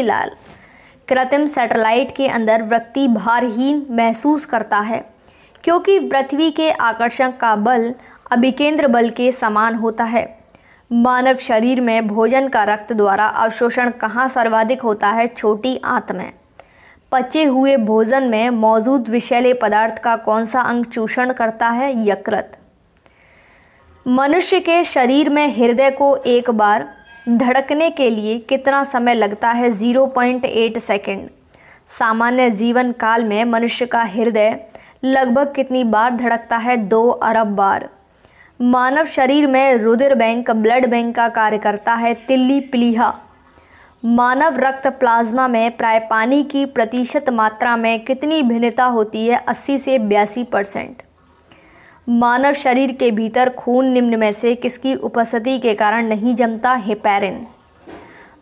[SPEAKER 1] लाल। कृत्रिम सैटेलाइट के अंदर व्यक्ति भारहीन महसूस करता है क्योंकि पृथ्वी के आकर्षण का बल अभिकेंद्र बल के समान होता है। मानव शरीर में भोजन का रक्त द्वारा अवशोषण कहाँ सर्वाधिक होता है? छोटी आंत में। पचे हुए भोजन में मौजूद विषैले पदार्थ का कौन सा अंग चूषण करता है? यकृत। मनुष्य के शरीर में हृदय को एक बार धड़कने के लिए कितना समय लगता है? 0.8 सेकंड। सामान्य जीवन काल में मनुष्य का हृदय लगभग कितनी बार धड़कता है? 2 अरब बार। मानव शरीर में रुधिर बैंक ब्लड बैंक का कार्य करता है तिल्ली प्लीहा। मानव रक्त प्लाज्मा में प्राय पानी की प्रतिशत मात्रा में कितनी भिन्नता होती है? 80 से 82%। मानव शरीर के भीतर खून निम्न में से किसकी उपस्थिति के कारण नहीं जमता? हेपेरिन।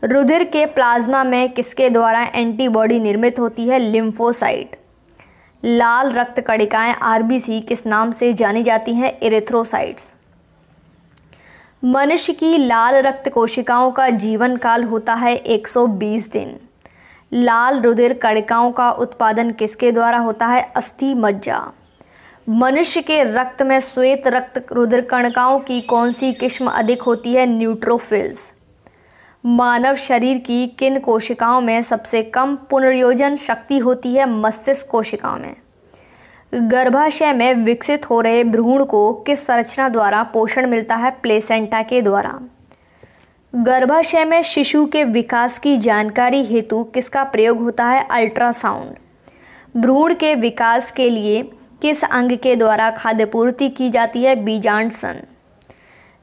[SPEAKER 1] रुधिर के प्लाज्मा में किसके द्वारा एंटीबॉडी निर्मित होती है? लिम्फोसाइट। लाल रक्त कणिकाएं आरबीसी किस नाम से जानी जाती हैं? इरिथ्रोसाइट्स। मनुष्य की लाल रक्त कोशिकाओं का जीवन काल होता है 120 दिन। लाल रुधिर कणिकाओं का उत्पादन किसके द्वारा होता है? अस्थि मज्जा। मनुष्य के रक्त में श्वेत रक्त रुधिर कणिकाओं की कौन सी किस्म अधिक होती है? न्यूट्रोफिल्स। मानव शरीर की किन कोशिकाओं में सबसे कम पुनर्योजन शक्ति होती है? मस्तिष्क कोशिकाओं में। गर्भाशय में विकसित हो रहे भ्रूण को किस संरचना द्वारा पोषण मिलता है? प्लेसेंटा के द्वारा। गर्भाशय में शिशु के विकास की जानकारी हेतु किसका प्रयोग होता है? अल्ट्रासाउंड। भ्रूण के विकास के लिए किस अंग के द्वारा खाद्य पूर्ति की जाती है? बीजांडसन।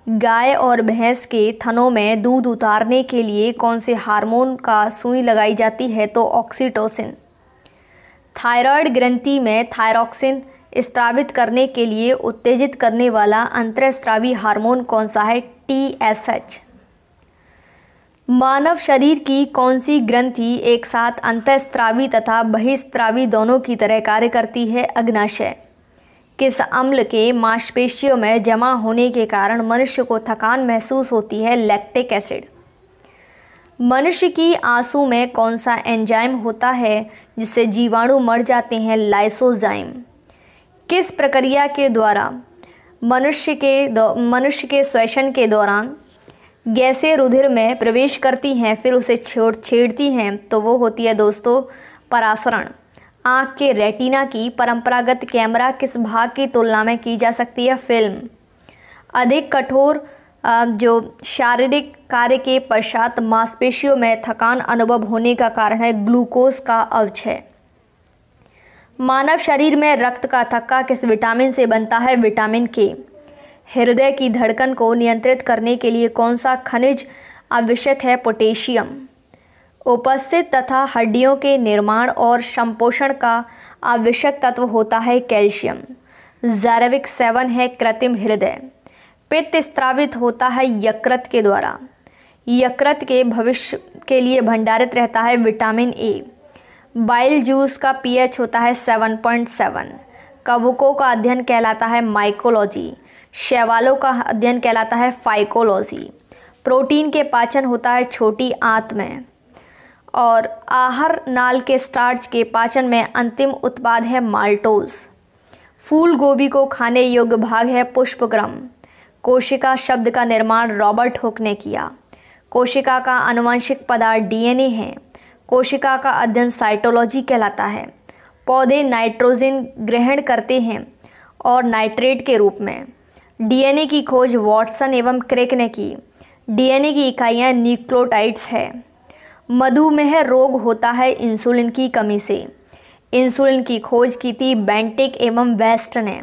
[SPEAKER 1] गाय और भैंस के थनों में दूध उतारने के लिए कौन से हार्मोन का सुई लगाई जाती है? तो ऑक्सीटोसिन। थायराइड ग्रंथि में थायरॉक्सिन स्रावित करने के लिए उत्तेजित करने वाला अंतःस्रावी हार्मोन कौन सा है? TSH। मानव शरीर की कौन सी ग्रंथि एक साथ अंतःस्रावी तथा बहिस्रावी दोनों की तरह कार्य करती है? अग्नाशय। किस अम्ल के मांसपेशियों में जमा होने के कारण मनुष्य को थकान महसूस होती है? Lactic acid. मनुष्य की आंसू में कौन सा एंजाइम होता है जिससे जीवाणु मर जाते हैं? लाइसोजाइम। किस प्रक्रिया के द्वारा मनुष्य के श्वसन के दौरान गैसें रुधिर में प्रवेश करती हैं फिर उसे छेड़ती हैं? तो वो होती है दोस्तों परासरण। आँख के रेटिना की परंपरागत कैमरा किस भाग की तुलना में की जा सकती है? फिल्म। अधिक कठोर जो शारीरिक कार्य के पश्चात मांसपेशियों में थकान अनुभव होने का कारण है ग्लूकोज का अवक्षय। मानव शरीर में रक्त का थक्का किस विटामिन से बनता है? विटामिन के। हृदय की धड़कन को नियंत्रित करने के लिए कौन सा खनिज आवश्यक है? पोटेशियम। उपस्थित तथा हड्डियों के निर्माण और संपोषण का आवश्यक तत्व होता है कैल्शियम। जैविक सेवन है कृत्रिम हृदय। पित्त स्रावित होता है यकृत के द्वारा। यकृत के भविष्य के लिए भंडारित रहता है विटामिन ए। बाइल जूस का पीएच होता है 7.7। कवकों का अध्ययन कहलाता है माइकोलॉजी। शैवालों का अध्ययन कहलाता है फाइकोलॉजी। प्रोटीन के पाचन होता है छोटी आंत में। और आहार नाल के स्टार्च के पाचन में अंतिम उत्पाद है माल्टोज। फूल गोभी को खाने योग्य भाग है पुष्पक्रम। कोशिका शब्द का निर्माण रॉबर्ट हुक ने किया। कोशिका का आनुवंशिक पदार्थ डीएनए है। कोशिका का अध्ययन साइटोलॉजी कहलाता है। पौधे नाइट्रोजन ग्रहण करते हैं और नाइट्रेट के रूप में। डीएनए की खोज वॉटसन एवं क्रेक ने की। डीएनए की इकाइयाँ न्यूक्लियोटाइड्स है। मधुमेह रोग होता है इंसुलिन की कमी से। इंसुलिन की खोज की थी बेंटिक एवं वेस्ट ने।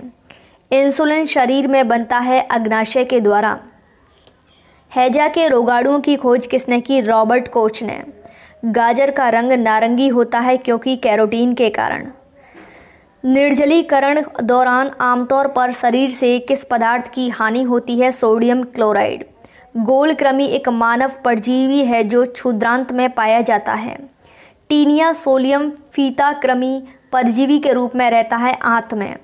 [SPEAKER 1] इंसुलिन शरीर में बनता है अग्नाशय के द्वारा। हैजा के रोगाणुओं की खोज किसने की? रॉबर्ट कोच ने। गाजर का रंग नारंगी होता है क्योंकि कैरोटीन के कारण। निर्जलीकरण दौरान आमतौर पर शरीर से किस पदार्थ की हानि होती है? Sodium chloride. गोलकृमि एक मानव परजीवी है जो क्षुद्रांत में पाया जाता है। टीनिया सोलियम फीता कृमि परजीवी के रूप में रहता है आंत में।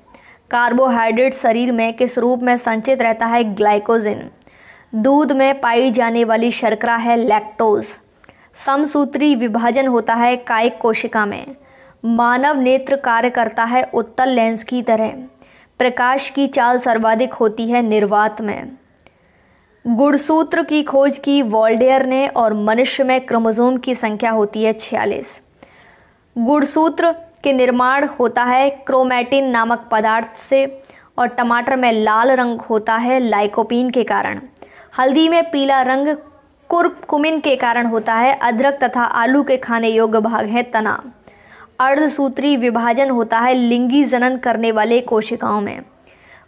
[SPEAKER 1] कार्बोहाइड्रेट शरीर में किस रूप में संचित रहता है? ग्लाइकोजन। दूध में पाई जाने वाली शर्करा है लैक्टोज। समसूत्री विभाजन होता है कायिक कोशिका में। मानव नेत्र कार्य करता है उत्तल लेंस की तरह। प्रकाश की चाल सर्वाधिक होती है निर्वात में। गुणसूत्र की खोज की वॉल्डेयर ने और मनुष्य में क्रोमोसोम की संख्या होती है 46। गुणसूत्र के निर्माण होता है क्रोमैटिन नामक पदार्थ से और टमाटर में लाल रंग होता है लाइकोपीन के कारण। हल्दी में पीला रंग कुरकुमिन के कारण होता है। अदरक तथा आलू के खाने योग्य भाग है तना। अर्धसूत्री विभाजन होता है लिंगी जनन करने वाले कोशिकाओं में।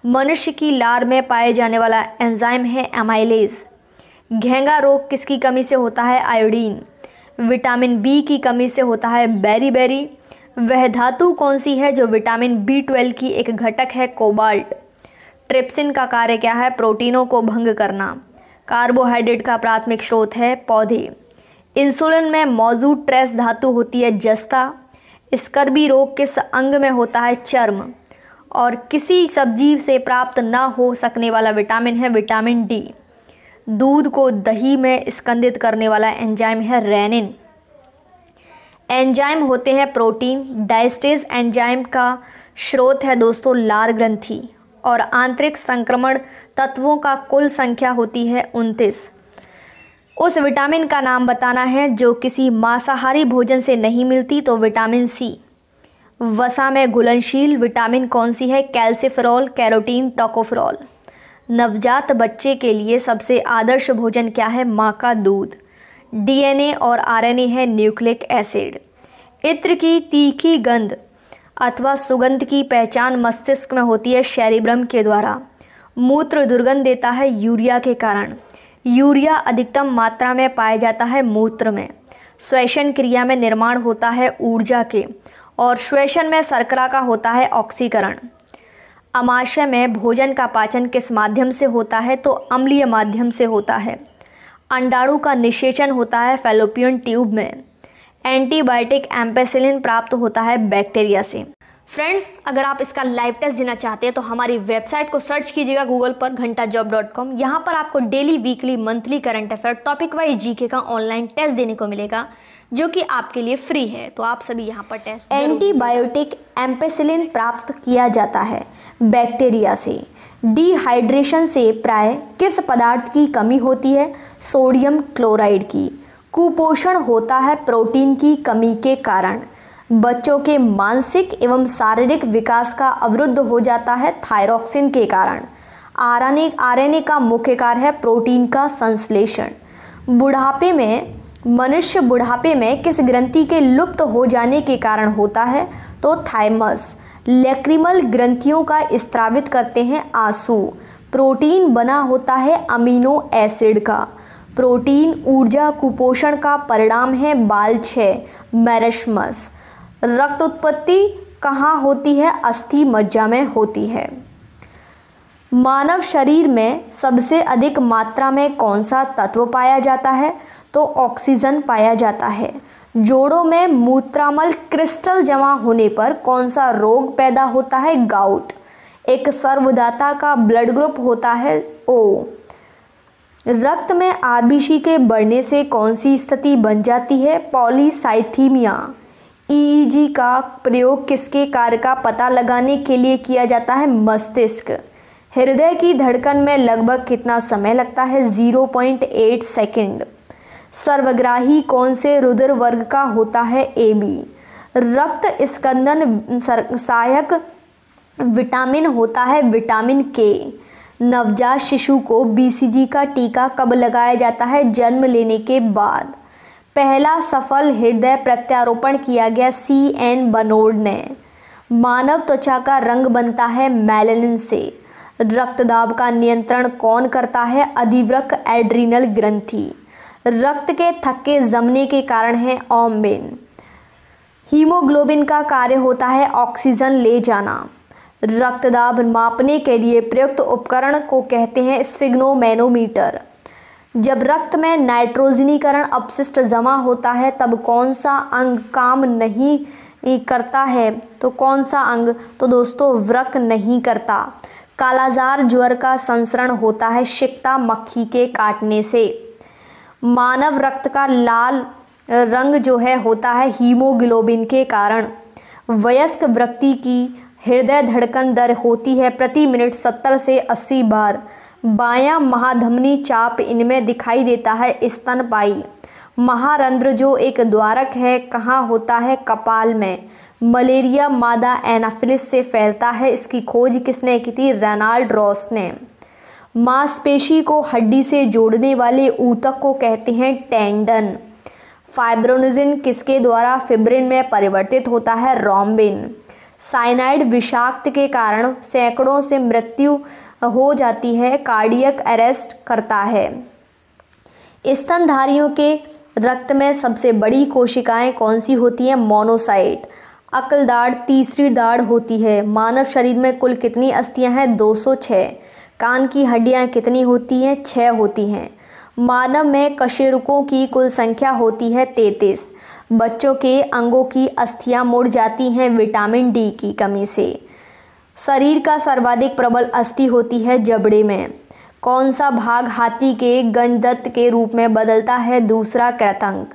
[SPEAKER 1] मनुष्य की लार में पाए जाने वाला एंजाइम है एमाइलेज। घेंगा रोग किसकी कमी से होता है? आयोडीन। विटामिन बी की कमी से होता है बेरीबेरी। वह धातु कौन सी है जो विटामिन बी12 की एक घटक है? कोबाल्ट। ट्रिप्सिन का कार्य क्या है? प्रोटीनों को भंग करना। कार्बोहाइड्रेट का प्राथमिक स्रोत है पौधे। इंसुलिन में मौजूद ट्रेस धातु होती है जस्ता। स्कर्वी रोग किस अंग में होता है? चर्म। और किसी सब्जी से प्राप्त न हो सकने वाला विटामिन है विटामिन डी। दूध को दही में स्कंदित करने वाला एंजाइम है रेनिन। एंजाइम होते हैं प्रोटीन। डायस्टेज एंजाइम का स्रोत है दोस्तों लार ग्रंथि। और आंतरिक संक्रमण तत्वों का कुल संख्या होती है 29। उस विटामिन का नाम बताना है जो किसी मांसाहारी भोजन से नहीं मिलती तो विटामिन सी। वसा में घुलनशील विटामिन कौन सी है? Calciferol, carotene, tocopherol. नवजात बच्चे के लिए सबसे आदर्श भोजन क्या है? माँ का दूध। डीएनए और आरएनए है न्यूक्लिक एसिड। इत्र की तीखी गंध अथवा सुगंध की पहचान मस्तिष्क में होती है सेरिब्रम के द्वारा। मूत्र दुर्गंध देता है यूरिया के कारण। यूरिया अधिकतम मात्रा में पाया जाता है मूत्र में। श्वसन क्रिया में निर्माण होता है ऊर्जा के और श्वसन में शर्करा का होता है ऑक्सीकरण। अमाशय में भोजन का पाचन किस माध्यम से होता है? तो अम्लीय माध्यम से होता है। अंडाणु का निषेचन होता है फैलोपियन ट्यूब में। एंटीबायोटिक एम्पेसिलिन प्राप्त होता है बैक्टीरिया से। फ्रेंड्स, अगर आप इसका लाइव टेस्ट देना चाहते हैं तो हमारी वेबसाइट को सर्च कीजिएगा गूगल पर घंटाजॉब.com। यहाँ पर आपको daily, weekly, monthly current affair, topic wise GK का ऑनलाइन टेस्ट देने को मिलेगा जो कि आपके लिए फ्री है। तो आप सभी यहाँ पर टेस्ट। एंटीबायोटिक एम्पेसिलिन प्राप्त किया जाता है बैक्टीरिया से। डिहाइड्रेशन से प्राय किस पदार्थ की कमी होती है? सोडियम क्लोराइड की। कुपोषण होता है प्रोटीन की कमी के कारण। बच्चों के मानसिक एवं शारीरिक विकास का अवरुद्ध हो जाता है थायरॉक्सिन के कारण। आरएनए का मुख्य कार्य है प्रोटीन का संश्लेषण। बुढ़ापे में मनुष्य बुढ़ापे में किस ग्रंथि के लुप्त हो जाने के कारण होता है? तो थाइमस। लैक्रिमल ग्रंथियों का स्त्रावित करते हैं आंसू। प्रोटीन बना होता है अमीनो एसिड का। प्रोटीन ऊर्जा कुपोषण का परिणाम है बाल क्षय, मैरस्मस। रक्त उत्पत्ति कहाँ होती है? अस्थि मज्जा में होती है। मानव शरीर में सबसे अधिक मात्रा में कौन सा तत्व पाया जाता है? तो ऑक्सीजन पाया जाता है। जोड़ों में मूत्रामल क्रिस्टल जमा होने पर कौन सा रोग पैदा होता है? गाउट। एक सर्वदाता का ब्लड ग्रुप होता है O। रक्त में आरबीसी के बढ़ने से कौन सी स्थिति बन जाती है? पॉलीसाइथीमिया। ईईजी का प्रयोग किसके कार्य का पता लगाने के लिए किया जाता है? मस्तिष्क। हृदय की धड़कन में लगभग कितना समय लगता है? 0.8 सेकंड। सर्वग्राही कौन से रुधिर वर्ग का होता है? AB। रक्त स्कंदन सहायक विटामिन होता है विटामिन K। नवजात शिशु को BCG का टीका कब लगाया जाता है? जन्म लेने के बाद। पहला सफल हृदय प्रत्यारोपण किया गया CN बनोड ने। मानव त्वचा का रंग बनता है मेलानिन से। रक्तदाब का नियंत्रण कौन करता है? अधिवृक्क एड्रीनल ग्रंथि। रक्त के थक्के जमने के कारण है ऑम्बिन। हीमोग्लोबिन का कार्य होता है ऑक्सीजन ले जाना। रक्तदाब मापने के लिए प्रयुक्त उपकरण को कहते हैं स्फिग्नोमैनोमीटर। जब रक्त में नाइट्रोजनीकरण अपशिष्ट जमा होता है तब कौन सा अंग काम नहीं करता है? तो कौन सा अंग? तो दोस्तों वृक्क नहीं करता। कालाजार ज्वर का संसरण होता है शिक्ता मक्खी के काटने से। मानव रक्त का लाल रंग जो है होता है हीमोग्लोबिन के कारण। वयस्क व्यक्ति की हृदय धड़कन दर होती है प्रति मिनट 70 से 80 बार। बायां महाधमनी चाप इनमें दिखाई देता है स्तनपायी। महारंध्र जो एक द्वारक है कहाँ होता है? कपाल में। मलेरिया मादा एनाफिलिस से फैलता है। इसकी खोज किसने की थी? रेनाल्ड रॉस ने। मांसपेशी को हड्डी से जोड़ने वाले ऊतक को कहते हैं टेंडन। फाइब्रोनिजिन किसके द्वारा फिब्रिन में परिवर्तित होता है? रोम्बिन। साइनाइड विषाक्त के कारण सैकड़ों से मृत्यु हो जाती है, कार्डियक अरेस्ट करता है। स्तनधारियों के रक्त में सबसे बड़ी कोशिकाएं कौन सी होती हैं? मोनोसाइट। अकल दाढ़ तीसरी दाढ़ होती है। मानव शरीर में कुल कितनी अस्थियां हैं? 206। कान की हड्डियां कितनी होती हैं? 6 होती हैं। मानव में कशेरुकों की कुल संख्या होती है 33। बच्चों के अंगों की अस्थियां मुड़ जाती हैं विटामिन D की कमी से। शरीर का सर्वाधिक प्रबल अस्थि होती है जबड़े में। कौन सा भाग हाथी के गंधदत्त के रूप में बदलता है? दूसरा कृतंक।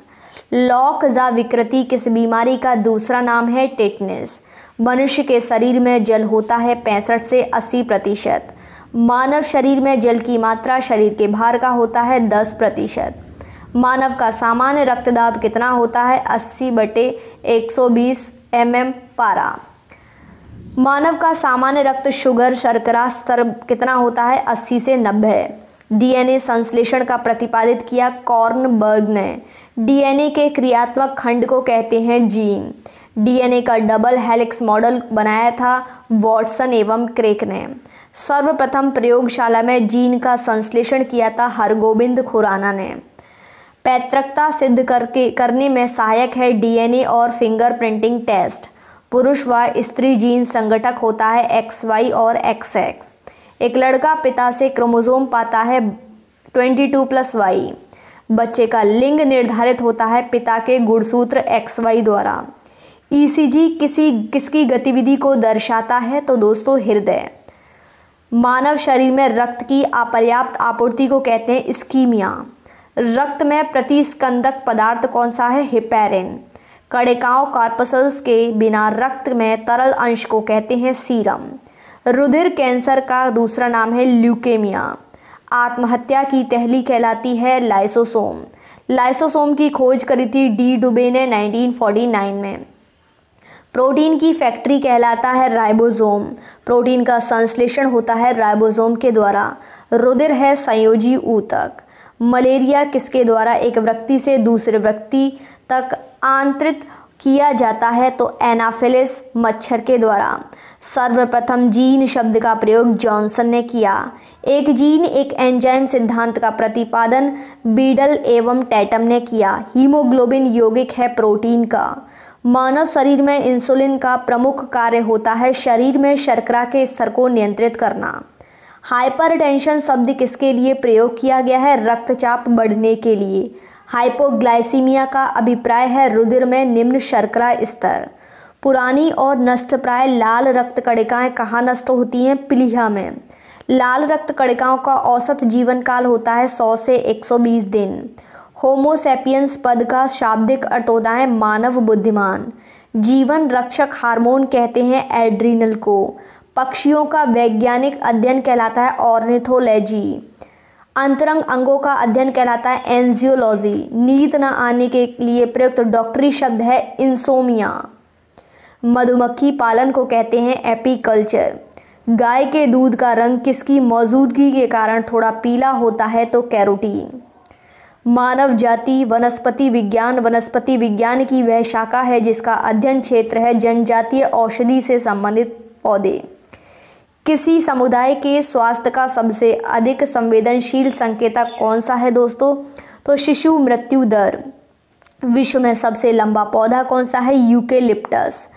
[SPEAKER 1] लॉकजा विकृति किस बीमारी का दूसरा नाम है? टेटनस। मनुष्य के शरीर में जल होता है 65 से 80%। मानव शरीर में जल की मात्रा शरीर के भार का होता है 10%। मानव का सामान्य रक्तदाब कितना होता है? 80/120 mm पारा। मानव का सामान्य रक्त शुगर शर्करा स्तर कितना होता है? 80 से 90। डीएनए संश्लेषण का प्रतिपादित किया कॉर्नबर्ग ने। डीएनए के क्रियात्मक खंड को कहते हैं जीन। डीएनए का डबल हेलिक्स मॉडल बनाया था वॉटसन एवं क्रेक ने। सर्वप्रथम प्रयोगशाला में जीन का संश्लेषण किया था हरगोबिंद खुराना ने। पैतृकता सिद्ध करने में सहायक है डीएनए और फिंगरप्रिंटिंग टेस्ट। पुरुष व स्त्री जीन संगठक होता है XY और XX। एक लड़का पिता से क्रोमोसोम पाता है 22+Y। बच्चे का लिंग निर्धारित होता है पिता के गुणसूत्र XY द्वारा। ईसीजी किसकी गतिविधि को दर्शाता है? तो दोस्तों हृदय। मानव शरीर में रक्त की अपर्याप्त आपूर्ति को कहते हैं इस्कीमिया। रक्त में प्रतिस्कंदक पदार्थ कौन सा है? हेपेरिन। कणिकाओं कार्पसल्स के बिना रक्त में तरल अंश को कहते हैं सीरम। रुधिर कैंसर का दूसरा नाम है ल्यूकेमिया। आत्महत्या की तहली कहलाती है लाइसोसोम। लाइसोसोम की खोज करी थी डी डुबे ने 1949 में। प्रोटीन की फैक्ट्री कहलाता है राइबोसोम। प्रोटीन का संश्लेषण होता है राइबोसोम के द्वारा। रुधिर है संयोजी ऊतक। मलेरिया किसके द्वारा एक व्यक्ति से दूसरे व्यक्ति तक आंतरित किया जाता है? तो एनाफिलिस मच्छर के द्वारा। सर्वप्रथम जीन शब्द का प्रयोग जॉनसन ने किया। एक जीन एक एंजाइम सिद्धांत का प्रतिपादन बीडल एवं टैटम ने किया। हीमोग्लोबिन यौगिक है प्रोटीन का। मानव शरीर में इंसुलिन का प्रमुख कार्य होता है शरीर में शर्करा के स्तर को नियंत्रित करना। हाइपरटेंशन शब्द किसके लिए प्रयोग किया गया है? रक्तचाप बढ़ने के लिए। हाइपोग्लाइसीमिया का अभिप्राय है रुधिर में निम्न शर्करा स्तर। पुरानी और नष्टप्राय लाल रक्त कणिकाएं कहाँ नष्ट होती हैं? प्लीहा में। लाल रक्त कणिकाओं का औसत जीवन काल होता है 100 से 120 दिन। होमो सैपियंस पद का शाब्दिक अर्थ होता है मानव बुद्धिमान। जीवन रक्षक हार्मोन कहते हैं एड्रीनल को। पक्षियों का वैज्ञानिक अध्ययन कहलाता है ऑर्निथोलॉजी। अंतरंग अंगों का अध्ययन कहलाता है एंजियोलॉजी। नींद न आने के लिए प्रयुक्त डॉक्टरी शब्द है इंसोमिया। मधुमक्खी पालन को कहते हैं एपीकल्चर। गाय के दूध का रंग किसकी मौजूदगी के कारण थोड़ा पीला होता है? तो कैरोटीन। मानव जाति वनस्पति विज्ञान की वह शाखा है जिसका अध्ययन क्षेत्र है जनजातीय औषधि से संबंधित पौधे। किसी समुदाय के स्वास्थ्य का सबसे अधिक संवेदनशील संकेतक कौन सा है दोस्तों? तो शिशु मृत्यु दर। विश्व में सबसे लंबा पौधा कौन सा है? यूकेलिप्टस।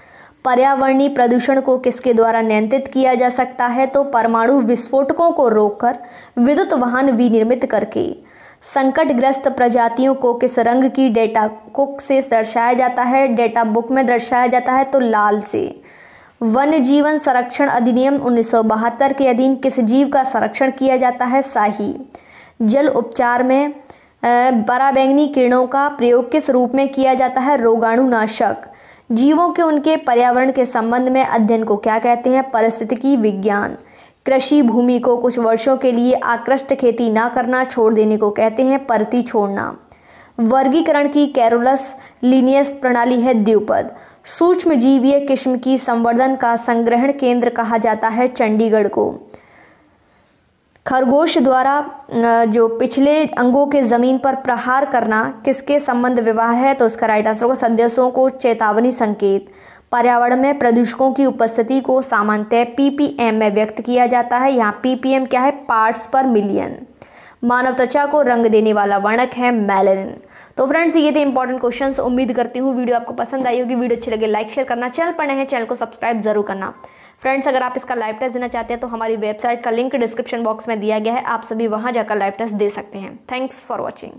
[SPEAKER 1] पर्यावरणीय प्रदूषण को किसके द्वारा नियंत्रित किया जा सकता है? तो परमाणु विस्फोटकों को रोककर, विद्युत वाहन विनिर्मित करके। संकटग्रस्त प्रजातियों को किस रंग की डेटा बुक से दर्शाया जाता है? डेटा बुक में दर्शाया जाता है तो लाल से। वन्य जीवन संरक्षण अधिनियम 1972 के अधीन किस जीव का संरक्षण किया जाता है? शाही। जल उपचार में पराबैंगनी किरणों का प्रयोग किस रूप में किया जाता है? रोगाणुनाशक। जीवों के उनके पर्यावरण के संबंध में अध्ययन को क्या कहते हैं? पारिस्थितिकी विज्ञान। कृषि भूमि को कुछ वर्षों के लिए आकृष्ट खेती ना करना छोड़ देने को कहते हैं परती छोड़ना। वर्गीकरण की कैरोलस लीनियस प्रणाली है द्विपद। सूक्ष्म जीवीय किस्म की संवर्धन का संग्रहण केंद्र कहा जाता है चंडीगढ़ को। खरगोश द्वारा जो पिछले अंगों के जमीन पर प्रहार करना किसके संबंध विवाह है? तो उसका राइट आंसर होगा सदस्यों को चेतावनी संकेत। पर्यावरण में प्रदूषकों की उपस्थिति को सामान्यतः ppm में व्यक्त किया जाता है। यहाँ ppm क्या है? पार्ट्स पर मिलियन। मानव त्वचा को रंग देने वाला वर्णक है मेलानिन। तो फ्रेंड्स ये थे इंपॉर्टेंट क्वेश्चंस। उम्मीद करती हूँ वीडियो आपको पसंद आई होगी। वीडियो अच्छी लगे लाइक शेयर करना, चैनल पर नए हैं चैनल को सब्सक्राइब जरूर करना। फ्रेंड्स अगर आप इसका लाइव टेस्ट देना चाहते हैं तो हमारी वेबसाइट का लिंक डिस्क्रिप्शन बॉक्स में दिया गया है, आप सभी वहां जाकर लाइव टेस्ट दे सकते हैं। Thanks for watching.